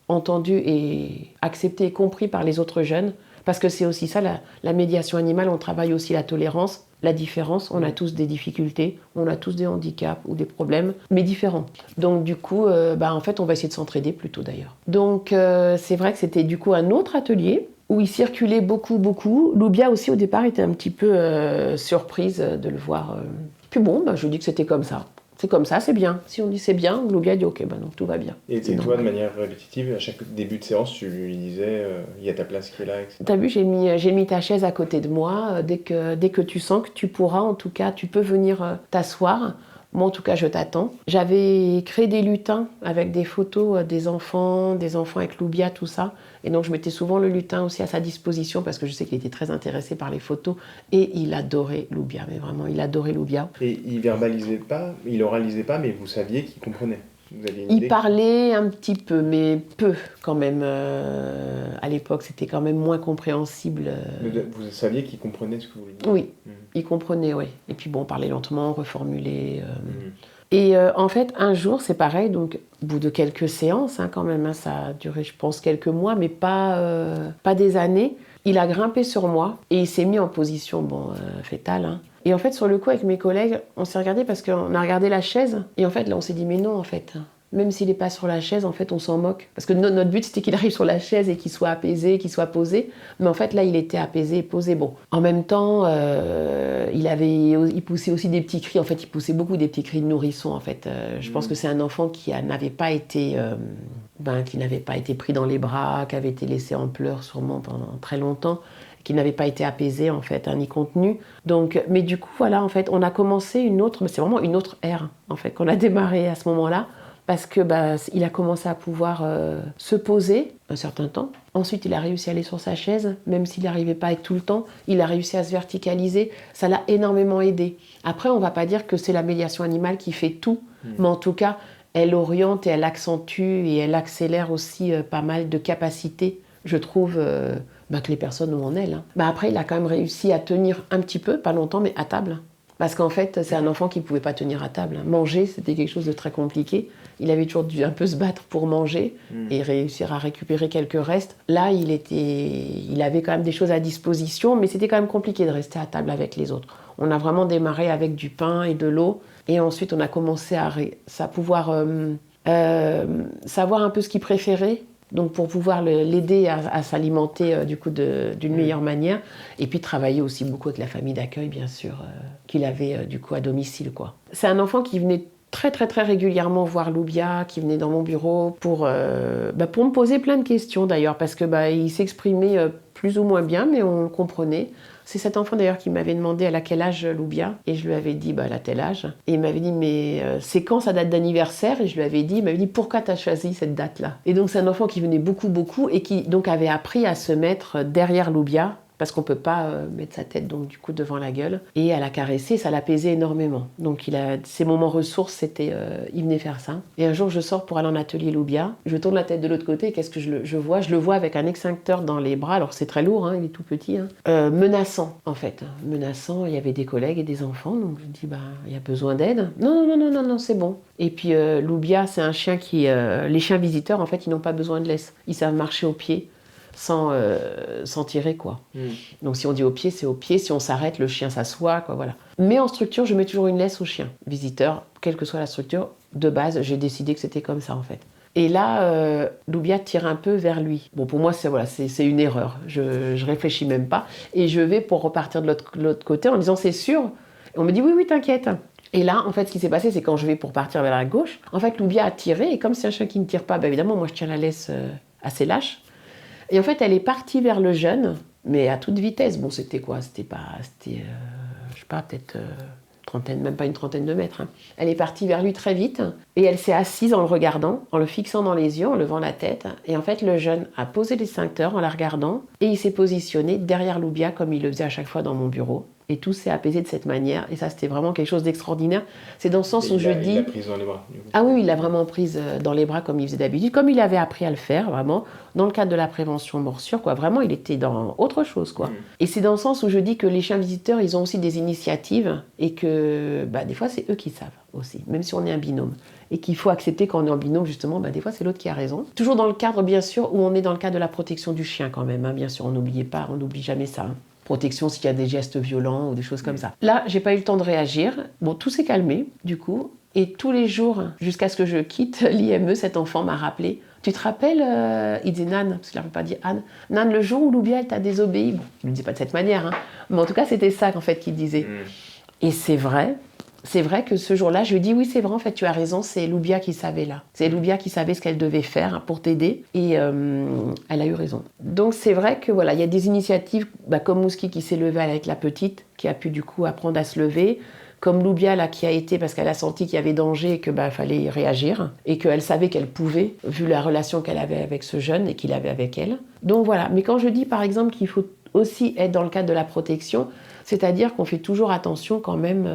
Speaker 2: entendu et accepté et compris par les autres jeunes. Parce que c'est aussi ça, la médiation animale, on travaille aussi la tolérance, la différence. On a tous des difficultés, on a tous des handicaps ou des problèmes, mais différents. Donc du coup, en fait, on va essayer de s'entraider plutôt d'ailleurs. Donc c'est vrai que c'était du coup un autre atelier où il circulait beaucoup. Loubia aussi au départ était un petit peu surprise de le voir. Puis bon, je lui dis que c'était comme ça. C'est comme ça, c'est bien. Si on dit c'est bien, Loubia dit ok, donc tout va bien.
Speaker 3: Et toi, de manière répétitive, à chaque début de séance, tu lui disais il y a ta place qui est là, etc.
Speaker 2: T'as vu, j'ai mis ta chaise à côté de moi. Dès que tu sens que tu pourras, en tout cas, tu peux venir t'asseoir. Moi, en tout cas, je t'attends. J'avais créé des lutins avec des photos des enfants avec Loubia, tout ça. Et donc, je mettais souvent le lutin aussi à sa disposition parce que je sais qu'il était très intéressé par les photos. Et il adorait Loubia, mais vraiment, il adorait Loubia.
Speaker 3: Et il verbalisait pas, il oralisait pas, mais vous saviez qu'il comprenait. Vous aviez une idée.
Speaker 2: Il parlait un petit peu, mais peu quand même. À l'époque, c'était quand même moins compréhensible.
Speaker 3: Vous saviez qu'il comprenait ce que vous lui disiez.
Speaker 2: Oui, il comprenait, oui. Et puis bon, parler lentement, reformuler. Et en fait, un jour, c'est pareil, donc au bout de quelques séances, quand même, ça a duré, je pense, quelques mois, mais pas des années. Il a grimpé sur moi et il s'est mis en position fétale. Et en fait, sur le coup, avec mes collègues, on s'est regardé parce qu'on a regardé la chaise. Et en fait, là, on s'est dit, mais non, en fait. Même s'il n'est pas sur la chaise, en fait, on s'en moque. Parce que notre but, c'était qu'il arrive sur la chaise et qu'il soit apaisé, qu'il soit posé. Mais en fait, là, il était apaisé et posé. Bon. En même temps, il poussait aussi des petits cris. En fait, il poussait beaucoup des petits cris de nourrisson, en fait. Je pense que c'est un enfant qui n'avait pas été pris dans les bras, qui avait été laissé en pleurs sûrement pendant très longtemps, qui n'avait pas été apaisé, en fait, ni contenu. Donc, mais du coup, voilà, en fait, on a commencé c'est vraiment une autre ère, en fait, qu'on a démarré à ce moment-là. Parce que il a commencé à pouvoir se poser un certain temps. Ensuite, il a réussi à aller sur sa chaise, même s'il n'arrivait pas à être tout le temps. Il a réussi à se verticaliser. Ça l'a énormément aidé. Après, on ne va pas dire que c'est la médiation animale qui fait tout. Mais en tout cas, elle oriente et elle accentue et elle accélère aussi pas mal de capacités, je trouve, que les personnes ont en elles. Après, il a quand même réussi à tenir un petit peu, pas longtemps, mais à table. Parce qu'en fait, c'est un enfant qui ne pouvait pas tenir à table. Manger, c'était quelque chose de très compliqué. Il avait toujours dû un peu se battre pour manger et réussir à récupérer quelques restes. Là, il avait quand même des choses à disposition, mais c'était quand même compliqué de rester à table avec les autres. On a vraiment démarré avec du pain et de l'eau. Et ensuite, on a commencé à pouvoir savoir un peu ce qu'il préférait. Donc pour pouvoir l'aider à s'alimenter du coup d'une meilleure manière, et puis travailler aussi beaucoup avec la famille d'accueil bien sûr qu'il avait du coup à domicile quoi. C'est un enfant qui venait très très très régulièrement voir Loubia, qui venait dans mon bureau pour me poser plein de questions d'ailleurs parce que il s'exprimait plus ou moins bien mais on le comprenait. C'est cet enfant d'ailleurs qui m'avait demandé elle a quel âge Loubia et je lui avais dit elle a tel âge et il m'avait dit mais c'est quand sa date d'anniversaire et je lui avais dit, il m'avait dit pourquoi tu as choisi cette date là et donc c'est un enfant qui venait beaucoup et qui donc avait appris à se mettre derrière Loubia parce qu'on ne peut pas mettre sa tête donc du coup devant la gueule et à la caresser, ça l'apaisait énormément. Donc ses moments ressources, c'était il venait faire ça. Et un jour je sors pour aller en atelier Loubia, je tourne la tête de l'autre côté, qu'est-ce que je vois? Je le vois avec un extincteur dans les bras, alors c'est très lourd, il est tout petit, menaçant en fait, menaçant, il y avait des collègues et des enfants, donc je dis il y a besoin d'aide. Non, c'est bon. Et puis Loubia, c'est un chien qui, les chiens visiteurs en fait, ils n'ont pas besoin de laisse, ils savent marcher au pied. Sans tirer quoi. Donc si on dit au pied, c'est au pied. Si on s'arrête, le chien s'assoit quoi. Voilà. Mais en structure, je mets toujours une laisse au chien visiteur, quelle que soit la structure. De base, j'ai décidé que c'était comme ça en fait. Et là, Loubia tire un peu vers lui. Bon, pour moi, c'est une erreur. Je réfléchis même pas. Et je vais pour repartir de l'autre côté en disant, c'est sûr. Et on me dit, oui, oui, t'inquiète. Et là, en fait, ce qui s'est passé, c'est quand je vais pour partir vers la gauche, en fait, Loubia a tiré. Et comme c'est un chien qui ne tire pas, évidemment, moi, je tiens la laisse assez lâche. Et en fait, elle est partie vers le jeune, mais à toute vitesse. Bon, c'était quoi? Je sais pas, peut-être même pas une trentaine de mètres. Hein. Elle est partie vers lui très vite et elle s'est assise en le regardant, en le fixant dans les yeux, en levant la tête. Et en fait, le jeune a posé l'extincteur en la regardant et il s'est positionné derrière Loubia comme il le faisait à chaque fois dans mon bureau. Et tout s'est apaisé de cette manière. Et ça, c'était vraiment quelque chose d'extraordinaire. C'est dans le sens où je dis...
Speaker 3: Il l'a prise dans les bras.
Speaker 2: Ah oui, il l'a vraiment prise dans les bras comme il faisait d'habitude, comme il avait appris à le faire, vraiment, dans le cadre de la prévention morsure, quoi. Vraiment, il était dans autre chose, quoi. Et c'est dans le sens où je dis que les chiens visiteurs, ils ont aussi des initiatives et que, des fois, c'est eux qui savent aussi, même si on est un binôme. Et qu'il faut accepter quand on est en binôme, justement, des fois, c'est l'autre qui a raison. Toujours dans le cadre, bien sûr, où on est dans le cadre de la protection du chien, quand même, hein, bien sûr, on n'oublie jamais ça. Hein. Protection s'il y a des gestes violents ou des choses comme ça. Là, j'ai pas eu le temps de réagir. Bon, tout s'est calmé, du coup. Et tous les jours, jusqu'à ce que je quitte l'IME, cet enfant m'a rappelé. Tu te rappelles, il disait Nan, parce qu'il n'avait pas dit Anne. Nan, le jour où Loubia, elle t'a désobéi. Bon, il ne le disait pas de cette manière, hein. Mais en tout cas, c'était ça, en fait, qu'il disait. Et c'est vrai. C'est vrai que ce jour-là, je lui ai dit, oui, c'est vrai, en fait, tu as raison, c'est Loubia qui savait là. C'est Loubia qui savait ce qu'elle devait faire pour t'aider et elle a eu raison. Donc c'est vrai que voilà, il y a des initiatives comme Mouski qui s'est levé avec la petite, qui a pu du coup apprendre à se lever, comme Loubia là qui a été parce qu'elle a senti qu'il y avait danger et que fallait réagir et qu'elle savait qu'elle pouvait, vu la relation qu'elle avait avec ce jeune et qu'il avait avec elle. Donc voilà, mais quand je dis par exemple qu'il faut aussi être dans le cadre de la protection, c'est-à-dire qu'on fait toujours attention quand même,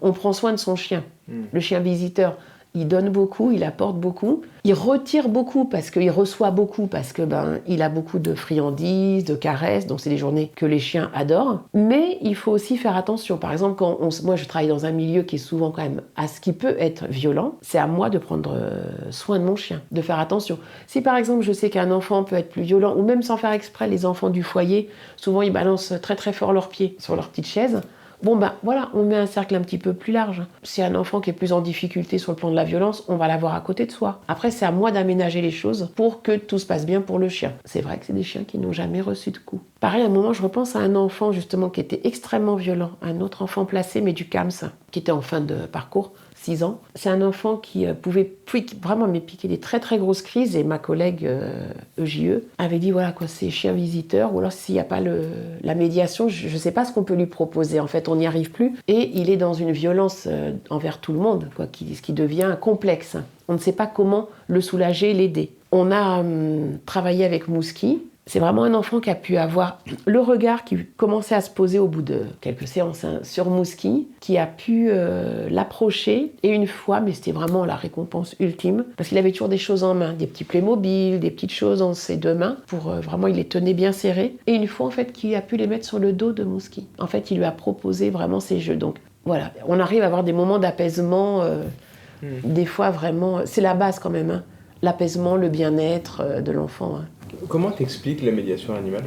Speaker 2: on prend soin de son chien. Le chien visiteur, il donne beaucoup, il apporte beaucoup, il retire beaucoup parce qu'il reçoit beaucoup, parce que il a beaucoup de friandises, de caresses, donc c'est des journées que les chiens adorent. Mais il faut aussi faire attention. Par exemple, moi je travaille dans un milieu qui est souvent quand même à ce qui peut être violent, c'est à moi de prendre soin de mon chien, de faire attention. Si par exemple je sais qu'un enfant peut être plus violent, ou même sans faire exprès, les enfants du foyer, souvent ils balancent très très fort leurs pieds sur leur petite chaise. Bon voilà, on met un cercle un petit peu plus large. Si un enfant qui est plus en difficulté sur le plan de la violence, on va l'avoir à côté de soi. Après, c'est à moi d'aménager les choses pour que tout se passe bien pour le chien. C'est vrai que c'est des chiens qui n'ont jamais reçu de coups. Pareil, à un moment, je repense à un enfant justement qui était extrêmement violent, un autre enfant placé, mais du CAMS, qui était en fin de parcours. 6 ans. C'est un enfant qui pouvait vraiment me piquer des très très grosses crises et ma collègue EJE avait dit voilà quoi, c'est chien visiteur ou alors s'il n'y a pas la médiation, je ne sais pas ce qu'on peut lui proposer. En fait, on n'y arrive plus et il est dans une violence envers tout le monde, quoi, ce qui devient complexe. On ne sait pas comment le soulager, l'aider. On a travaillé avec Mouski. C'est vraiment un enfant qui a pu avoir le regard qui commençait à se poser au bout de quelques séances sur Mouski, qui a pu l'approcher. Et une fois, mais c'était vraiment la récompense ultime, parce qu'il avait toujours des choses en main, des petits Playmobil, des petites choses dans ses 2 mains, pour vraiment, il les tenait bien serrés. Et une fois, en fait, qu'il a pu les mettre sur le dos de Mouski. En fait, il lui a proposé vraiment ses jeux. Donc voilà, on arrive à avoir des moments d'apaisement, des fois vraiment, c'est la base quand même, hein. L'apaisement, le bien-être de l'enfant. Hein.
Speaker 3: Comment t'expliques la médiation animale ?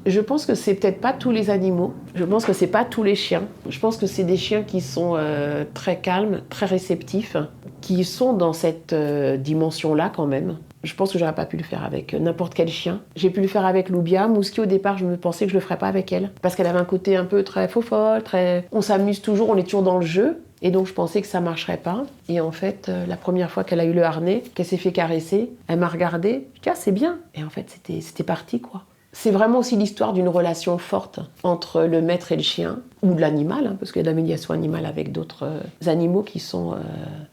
Speaker 2: Je pense que c'est peut-être pas tous les animaux. Je pense que c'est pas tous les chiens. Je pense que c'est des chiens qui sont très calmes, très réceptifs, qui sont dans cette dimension-là quand même. Je pense que j'aurais pas pu le faire avec n'importe quel chien. J'ai pu le faire avec Loubia. Mouski, au départ, je me pensais que je le ferais pas avec elle. Parce qu'elle avait un côté un peu très faux-folle, on s'amuse toujours, on est toujours dans le jeu. Et donc je pensais que ça marcherait pas. Et en fait, la première fois qu'elle a eu le harnais, qu'elle s'est fait caresser, elle m'a regardée, je dis « Ah, c'est bien !» Et en fait, c'était parti, quoi. C'est vraiment aussi l'histoire d'une relation forte entre le maître et le chien, ou de l'animal, hein, parce qu'il y a de la médiation animale avec d'autres animaux qui sont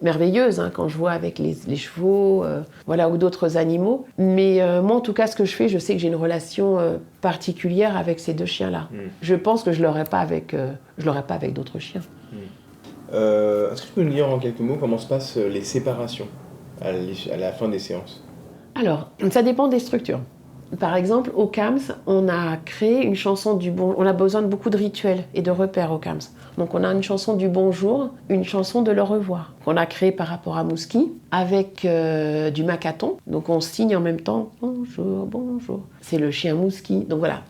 Speaker 2: merveilleuses, hein, quand je vois avec les chevaux, ou d'autres animaux. Mais moi, en tout cas, ce que je fais, je sais que j'ai une relation particulière avec ces 2 chiens-là. Je pense que je l'aurais pas avec d'autres chiens.
Speaker 3: Est-ce que tu peux nous dire en quelques mots comment se passent les séparations à la fin des séances ?
Speaker 2: Alors, ça dépend des structures. Par exemple, au CAMS, on a créé une chanson du bonjour. On a besoin de beaucoup de rituels et de repères au CAMS. Donc on a une chanson du bonjour, une chanson de le revoir, qu'on a créée par rapport à Mouski, avec du macaton. Donc on signe en même temps « Bonjour, bonjour ». C'est le chien Mouski. Donc voilà,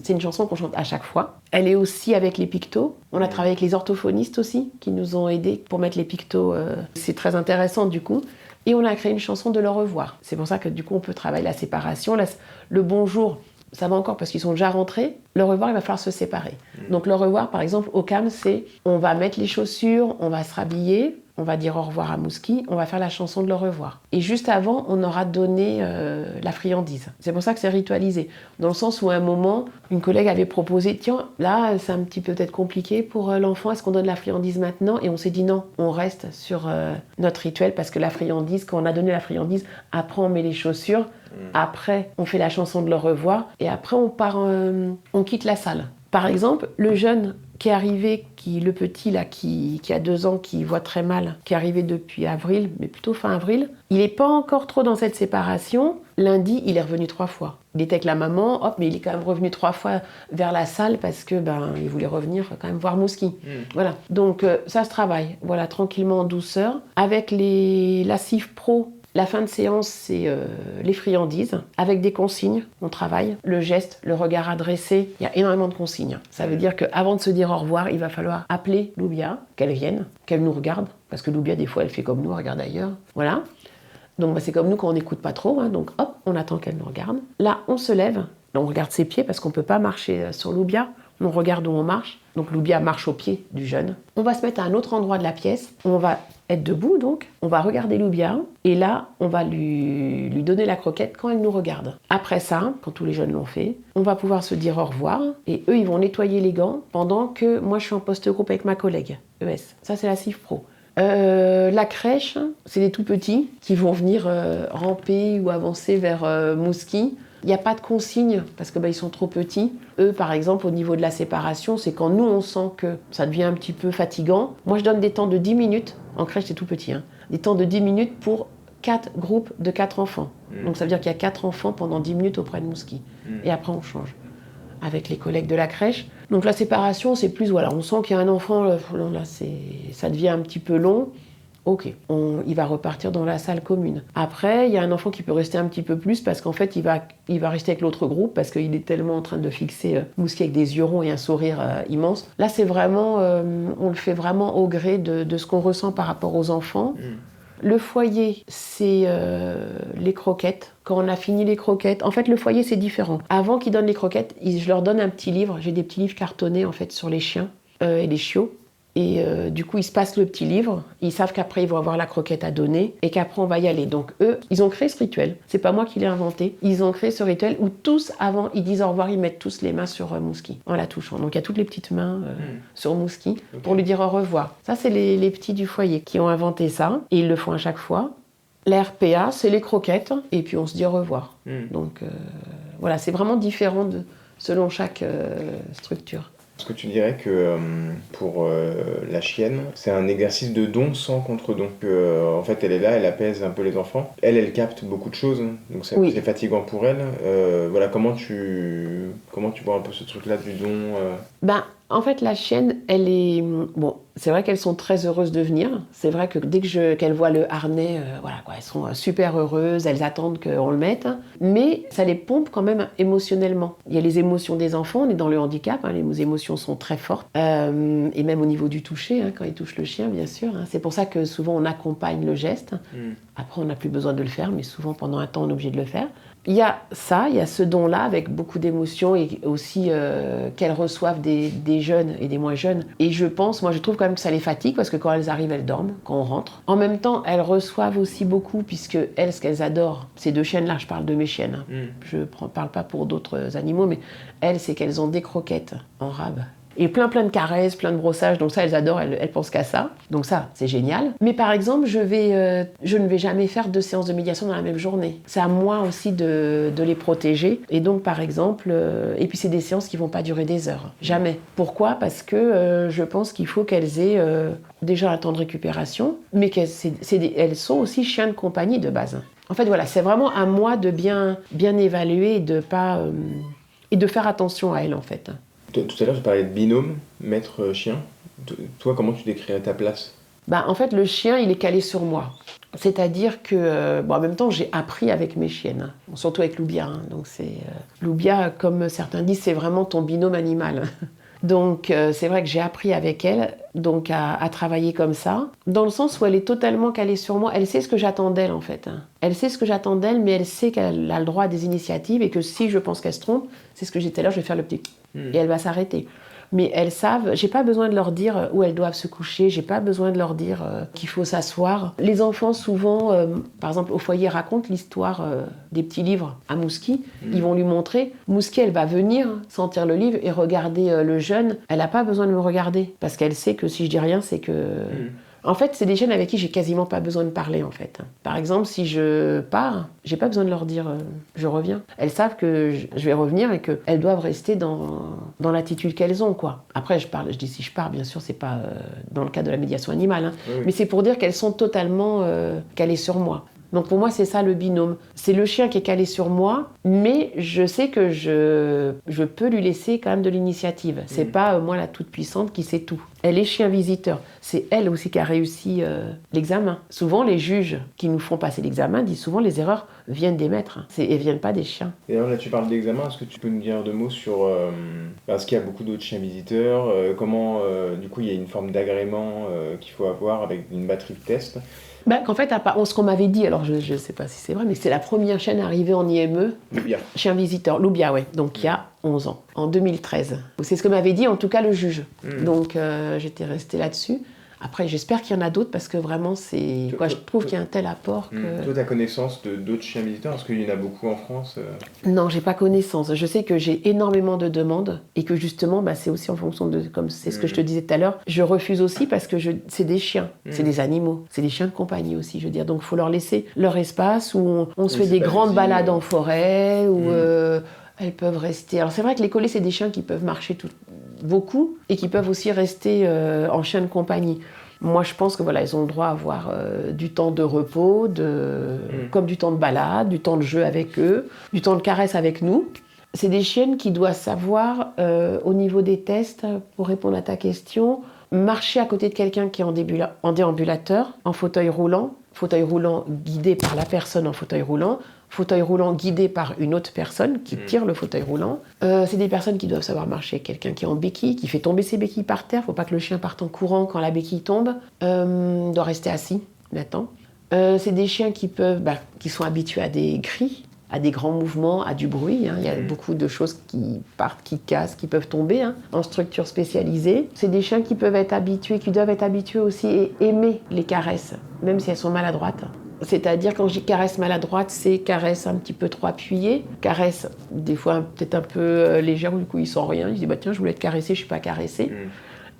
Speaker 2: c'est une chanson qu'on chante à chaque fois. Elle est aussi avec les pictos. On a travaillé avec les orthophonistes aussi, qui nous ont aidés pour mettre les pictos. C'est très intéressant du coup. Et on a créé une chanson de le revoir. C'est pour ça que du coup, on peut travailler la séparation. Le bonjour, ça va encore parce qu'ils sont déjà rentrés. Le revoir, il va falloir se séparer. Donc le revoir, par exemple, au CAM, c'est on va mettre les chaussures, on va se rhabiller, on va dire au revoir à Mouski, on va faire la chanson de le revoir. Et juste avant, on aura donné la friandise. C'est pour ça que c'est ritualisé. Dans le sens où à un moment, une collègue avait proposé, tiens, là, c'est un petit peu peut-être compliqué pour l'enfant, est-ce qu'on donne la friandise maintenant? Et on s'est dit non, on reste sur notre rituel parce que la friandise, quand on a donné la friandise, après on met les chaussures, après on fait la chanson de le revoir et après on part, on quitte la salle. Par exemple, le jeune qui est arrivé, le petit là, qui a 2 ans, qui voit très mal, qui est arrivé depuis avril, mais plutôt fin avril, il n'est pas encore trop dans cette séparation. Lundi, il est revenu 3 fois. Il était avec la maman, hop, mais il est quand même revenu 3 fois vers la salle parce que il voulait revenir quand même voir Mouski. Voilà. Donc ça se travaille, voilà, tranquillement en douceur. Avec la CIF Pro, la fin de séance, c'est les friandises, avec des consignes, on travaille. Le geste, le regard adressé, il y a énormément de consignes. Ça veut dire qu'avant de se dire au revoir, il va falloir appeler Loubia, qu'elle vienne, qu'elle nous regarde, parce que Loubia, des fois, elle fait comme nous, elle regarde ailleurs. Voilà. Donc c'est comme nous quand on n'écoute pas trop, hein. Donc hop, on attend qu'elle nous regarde. Là, on se lève, là, on regarde ses pieds, parce qu'on ne peut pas marcher sur Loubia. On regarde où on marche. Donc Loubia marche au pied du jeune. On va se mettre à un autre endroit de la pièce. On va être debout donc. On va regarder Loubia. Et là, on va lui donner la croquette quand elle nous regarde. Après ça, quand tous les jeunes l'ont fait, on va pouvoir se dire au revoir. Et eux, ils vont nettoyer les gants pendant que moi, je suis en post-groupe avec ma collègue ES. Ça, c'est la CIF Pro. La crèche, c'est des tout petits qui vont venir ramper ou avancer vers Mouski. Il n'y a pas de consigne parce que ils sont trop petits. Eux, par exemple, au niveau de la séparation, c'est quand nous, on sent que ça devient un petit peu fatigant. Moi, je donne des temps de 10 minutes. En crèche, c'est tout petit. Hein. Des temps de 10 minutes pour 4 groupes de 4 enfants. Donc, ça veut dire qu'il y a 4 enfants pendant 10 minutes auprès de Mouski. Et après, on change avec les collègues de la crèche. Donc, la séparation, c'est plus, voilà, on sent qu'il y a un enfant, là, ça devient un petit peu long. Ok, il va repartir dans la salle commune. Après, il y a un enfant qui peut rester un petit peu plus parce qu'en fait, il va rester avec l'autre groupe parce qu'il est tellement en train de fixer Mouski avec des yeux ronds et un sourire immense. Là, c'est vraiment, on le fait vraiment au gré de ce qu'on ressent par rapport aux enfants. Le foyer, c'est les croquettes. Quand on a fini les croquettes, en fait, le foyer, c'est différent. Avant qu'ils donnent les croquettes, je leur donne un petit livre. J'ai des petits livres cartonnés, en fait, sur les chiens et les chiots. Et du coup, ils se passent le petit livre. Ils savent qu'après, ils vont avoir la croquette à donner et qu'après, on va y aller. Donc, eux, ils ont créé ce rituel. C'est pas moi qui l'ai inventé. Ils ont créé ce rituel où tous, avant, ils disent au revoir, ils mettent tous les mains sur Mouski en la touchant. Donc, il y a toutes les petites mains sur Mouski pour lui dire au revoir. Ça, c'est les petits du foyer qui ont inventé ça. Et ils le font à chaque fois. La RPA, c'est les croquettes. Et puis, on se dit au revoir. Donc, voilà, c'est vraiment différent selon chaque structure.
Speaker 3: Est-ce que tu dirais que pour la chienne, c'est un exercice de don sans contre-don? En fait, elle est là, elle apaise un peu les enfants. Elle capte beaucoup de choses, donc c'est fatigant pour elle. Voilà, comment tu vois un peu ce truc-là du don
Speaker 2: En fait, la chienne, elle est... Bon, c'est vrai qu'elles sont très heureuses de venir. C'est vrai que dès qu'elles voient le harnais, elles sont super heureuses, elles attendent qu'on le mette. Mais ça les pompe quand même émotionnellement. Il y a les émotions des enfants, on est dans le handicap, les émotions sont très fortes. Et même au niveau du toucher, quand ils touchent le chien, bien sûr. C'est pour ça que souvent on accompagne le geste. Après, on n'a plus besoin de le faire, mais souvent pendant un temps, on est obligé de le faire. Il y a ça, il y a ce don-là avec beaucoup d'émotions et aussi qu'elles reçoivent des jeunes et des moins jeunes. Et je trouve quand même que ça les fatigue parce que quand elles arrivent, elles dorment, quand on rentre. En même temps, elles reçoivent aussi beaucoup puisque elles, ce qu'elles adorent, ces 2 chiennes-là, je parle de mes chiennes. Je ne parle pas pour d'autres animaux, mais elles, c'est qu'elles ont des croquettes en rab. Et plein de caresses, plein de brossages, donc ça elles adorent, elles pensent qu'à ça. Donc ça, c'est génial. Mais par exemple, je ne vais jamais faire 2 séances de médiation dans la même journée. C'est à moi aussi de les protéger. Et donc par exemple, et puis c'est des séances qui vont pas durer des heures. Jamais. Pourquoi ? Parce que je pense qu'il faut qu'elles aient déjà un temps de récupération, mais elles sont aussi chiens de compagnie de base. En fait voilà, c'est vraiment à moi de bien évaluer et de faire attention à elles en fait.
Speaker 3: Tout à l'heure, je parlais de binôme, maître-chien. Toi, comment tu décrirais ta place ?
Speaker 2: En fait, le chien, il est calé sur moi. C'est-à-dire que, en même temps, j'ai appris avec mes chiennes, surtout avec Loubia. Donc, Loubia, comme certains disent, c'est vraiment ton binôme animal. Donc c'est vrai que j'ai appris avec elle donc à travailler comme ça, dans le sens où elle est totalement calée sur moi. Elle sait ce que j'attends d'elle en fait. Elle sait ce que j'attends d'elle, mais elle sait qu'elle a le droit à des initiatives et que si je pense qu'elle se trompe, c'est ce que j'ai dit tout à l'heure, je vais faire le petit et elle va s'arrêter. Mais elles savent, j'ai pas besoin de leur dire où elles doivent se coucher, j'ai pas besoin de leur dire qu'il faut s'asseoir. Les enfants souvent, par exemple au foyer, racontent l'histoire des petits livres à Mouski, ils vont lui montrer. Mouski, elle va venir sentir le livre et regarder le jeune. Elle n'a pas besoin de me regarder, parce qu'elle sait que si je dis rien, c'est que... En fait, c'est des jeunes avec qui j'ai quasiment pas besoin de parler, en fait. Par exemple, si je pars, j'ai pas besoin de leur dire je reviens. Elles savent que je vais revenir et qu'elles doivent rester dans l'attitude qu'elles ont, quoi. Après, je dis si je pars, bien sûr, c'est pas dans le cadre de la médiation animale,
Speaker 3: Oui.
Speaker 2: mais c'est pour dire qu'elles sont totalement calées sur moi. Donc pour moi, c'est ça le binôme. C'est le chien qui est calé sur moi, mais je sais que je peux lui laisser quand même de l'initiative. C'est pas moi la toute puissante qui sait tout. Elle est chien visiteur. C'est elle aussi qui a réussi l'examen. Souvent, les juges qui nous font passer l'examen disent souvent les erreurs viennent des maîtres. Elles viennent pas des chiens.
Speaker 3: Et alors là, tu parles d'examen. Est-ce que tu peux nous dire deux mots sur... est-ce qu'il y a beaucoup d'autres chiens visiteurs comment, du coup, il y a une forme d'agrément qu'il faut avoir avec une batterie de tests.
Speaker 2: Qu'en fait, ce qu'on m'avait dit, alors je ne sais pas si c'est vrai, mais c'est la première chienne arrivée en IME,
Speaker 3: Loubia.
Speaker 2: Chien visiteur, Loubia, ouais, donc il y a 11 ans, en 2013. C'est ce que m'avait dit en tout cas le juge. Donc j'étais restée là-dessus. Après, j'espère qu'il y en a d'autres parce que vraiment, je trouve qu'il y a un tel apport que...
Speaker 3: Toi, tu as connaissance d'autres chiens visiteurs? Est-ce qu'il y en a beaucoup en France
Speaker 2: Non, j'ai pas connaissance. Je sais que j'ai énormément de demandes et que justement, c'est aussi en fonction de... Comme c'est ce que je te disais tout à l'heure, je refuse aussi parce que c'est des chiens, c'est des animaux, c'est des chiens de compagnie aussi, je veux dire. Donc, il faut leur laisser leur espace où on se fait des grandes balades en forêt, où elles peuvent rester... Alors, c'est vrai que les collés, c'est des chiens qui peuvent marcher beaucoup et qui peuvent aussi rester en chien de compagnie. Moi, je pense que voilà, ils ont le droit à avoir du temps de repos, comme du temps de balade, du temps de jeu avec eux, du temps de caresse avec nous. C'est des chiennes qui doivent savoir, au niveau des tests, pour répondre à ta question, marcher à côté de quelqu'un qui est en déambulateur, en fauteuil roulant guidé par la personne en fauteuil roulant guidé par une autre personne qui tire le fauteuil roulant. C'est des personnes qui doivent savoir marcher. Quelqu'un qui est en béquille, qui fait tomber ses béquilles par terre. Il ne faut pas que le chien parte en courant quand la béquille tombe. Doit rester assis, il attend. C'est des chiens qui sont habitués à des cris, à des grands mouvements, à du bruit. Il y a beaucoup de choses qui partent, qui cassent, qui peuvent tomber en structure spécialisée. C'est des chiens qui doivent être habitués aussi et aimer les caresses, même si elles sont maladroites. C'est-à-dire, quand je dis caresse maladroite, c'est caresse un petit peu trop appuyée, caresse des fois peut-être un peu légère, où du coup ils sentent rien. Ils disent tiens, je voulais être caressé, je ne suis pas caressée.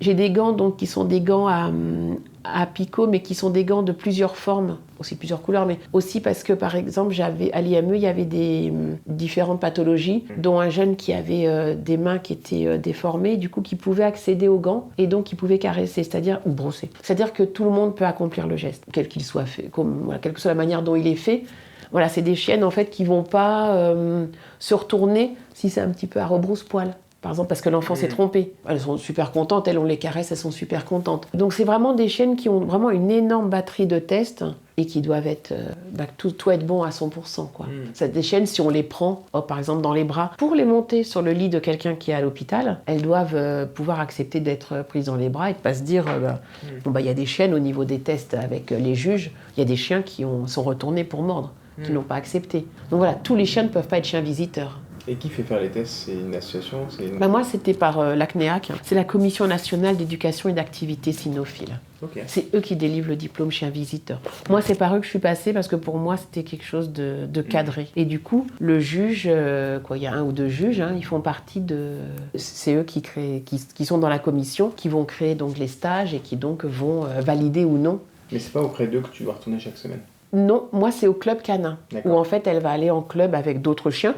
Speaker 2: J'ai des gants donc, qui sont des gants à picot, mais qui sont des gants de plusieurs formes, aussi plusieurs couleurs, mais aussi parce que par exemple, à l'IME, il y avait des différentes pathologies, dont un jeune qui avait des mains qui étaient déformées, du coup qui pouvait accéder aux gants et donc qui pouvait caresser, ou brosser. C'est-à-dire que tout le monde peut accomplir le geste, quel qu'il soit fait, quelle que soit la manière dont il est fait. Voilà, c'est des chiennes en fait qui vont pas se retourner si c'est un petit peu à rebrousse-poil. Par exemple, parce que l'enfant s'est trompé. Elles sont super contentes, on les caresse, elles sont super contentes. Donc c'est vraiment des chiennes qui ont vraiment une énorme batterie de tests et qui doivent être, tout être bon à 100%. Quoi. C'est des chiennes, si on les prend, par exemple dans les bras, pour les monter sur le lit de quelqu'un qui est à l'hôpital, elles doivent pouvoir accepter d'être prises dans les bras et de ne pas se dire, y a des chiennes au niveau des tests avec les juges, il y a des chiens qui sont retournés pour mordre, qui n'ont pas accepté. Donc voilà, tous les chiens ne peuvent pas être chiens visiteurs.
Speaker 3: Et qui fait faire les tests? C'est une association?
Speaker 2: Moi, c'était par l'ACNEAC. C'est la Commission nationale d'éducation et d'activité cynophile.
Speaker 3: Okay.
Speaker 2: C'est eux qui délivrent le diplôme chien visiteur. Moi, c'est par eux que je suis passée parce que pour moi, c'était quelque chose de cadré. Et du coup, le juge, il y a un ou deux juges, ils font partie de... C'est eux qui sont dans la commission, qui vont créer donc les stages et qui donc vont valider ou non.
Speaker 3: Mais c'est pas auprès d'eux que tu dois retourner chaque semaine?
Speaker 2: Non, moi c'est au club canin, où en fait elle va aller en club avec d'autres chiens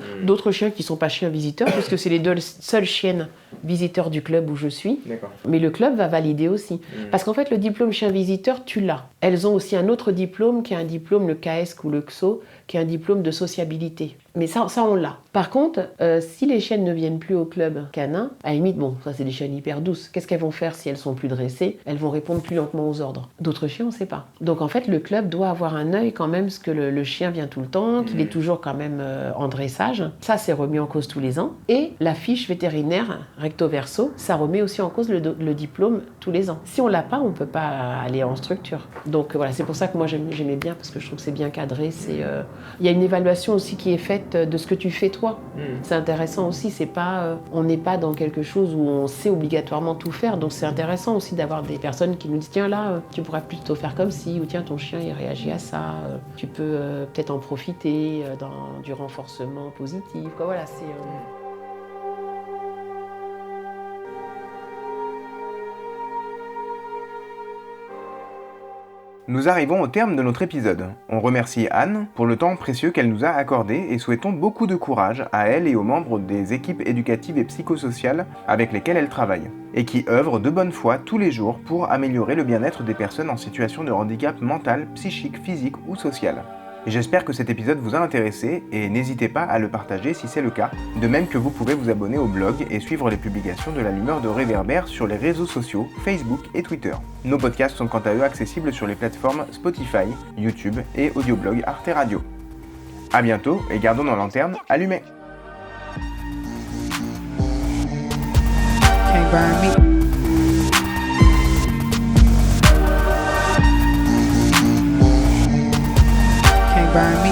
Speaker 2: qui sont pas chiens visiteurs, puisque c'est les deux seules chiennes visiteurs du club où je suis.
Speaker 3: D'accord.
Speaker 2: Mais le club va valider aussi. Parce qu'en fait le diplôme chien visiteur, tu l'as. elles ont aussi un autre diplôme qui est un diplôme, le CAESC ou le XO, qui est un diplôme de sociabilité. Mais ça on l'a. Par contre, si les chiennes ne viennent plus au club canin, à la limite, bon, ça c'est des chiennes hyper douces. Qu'est-ce qu'elles vont faire si elles sont plus dressées? Elles vont répondre plus lentement aux ordres. D'autres chiens, on ne sait pas. Donc en fait, le club doit avoir un œil quand même, parce que le chien vient tout le temps, qu'il est toujours quand même en dressage. Ça, c'est remis en cause tous les ans. Et la fiche vétérinaire recto verso, ça remet aussi en cause le diplôme tous les ans. Si on l'a pas, on peut pas aller en structure. Donc voilà, c'est pour ça que moi j'aimais bien, parce que je trouve que c'est bien cadré. Il y a une évaluation aussi qui est faite de ce que tu fais toi. C'est intéressant aussi, c'est pas, on n'est pas dans quelque chose où on sait obligatoirement tout faire, donc c'est intéressant aussi d'avoir des personnes qui nous disent tiens là, tu pourrais plutôt faire comme ci, ou tiens ton chien il réagit à ça, tu peux peut-être en profiter dans du renforcement positif, quoi, voilà, c'est...
Speaker 1: Nous arrivons au terme de notre épisode. On remercie Anne pour le temps précieux qu'elle nous a accordé et souhaitons beaucoup de courage à elle et aux membres des équipes éducatives et psychosociales avec lesquelles elle travaille, et qui œuvrent de bonne foi tous les jours pour améliorer le bien-être des personnes en situation de handicap mental, psychique, physique ou social. Et j'espère que cet épisode vous a intéressé et n'hésitez pas à le partager si c'est le cas, de même que vous pouvez vous abonner au blog et suivre les publications de la Lumeur de Réverbère sur les réseaux sociaux, Facebook et Twitter. Nos podcasts sont quant à eux accessibles sur les plateformes Spotify, YouTube et audioblog Arte Radio. A bientôt et gardons nos lanternes allumées.
Speaker 4: Can't burn me. Can't burn me.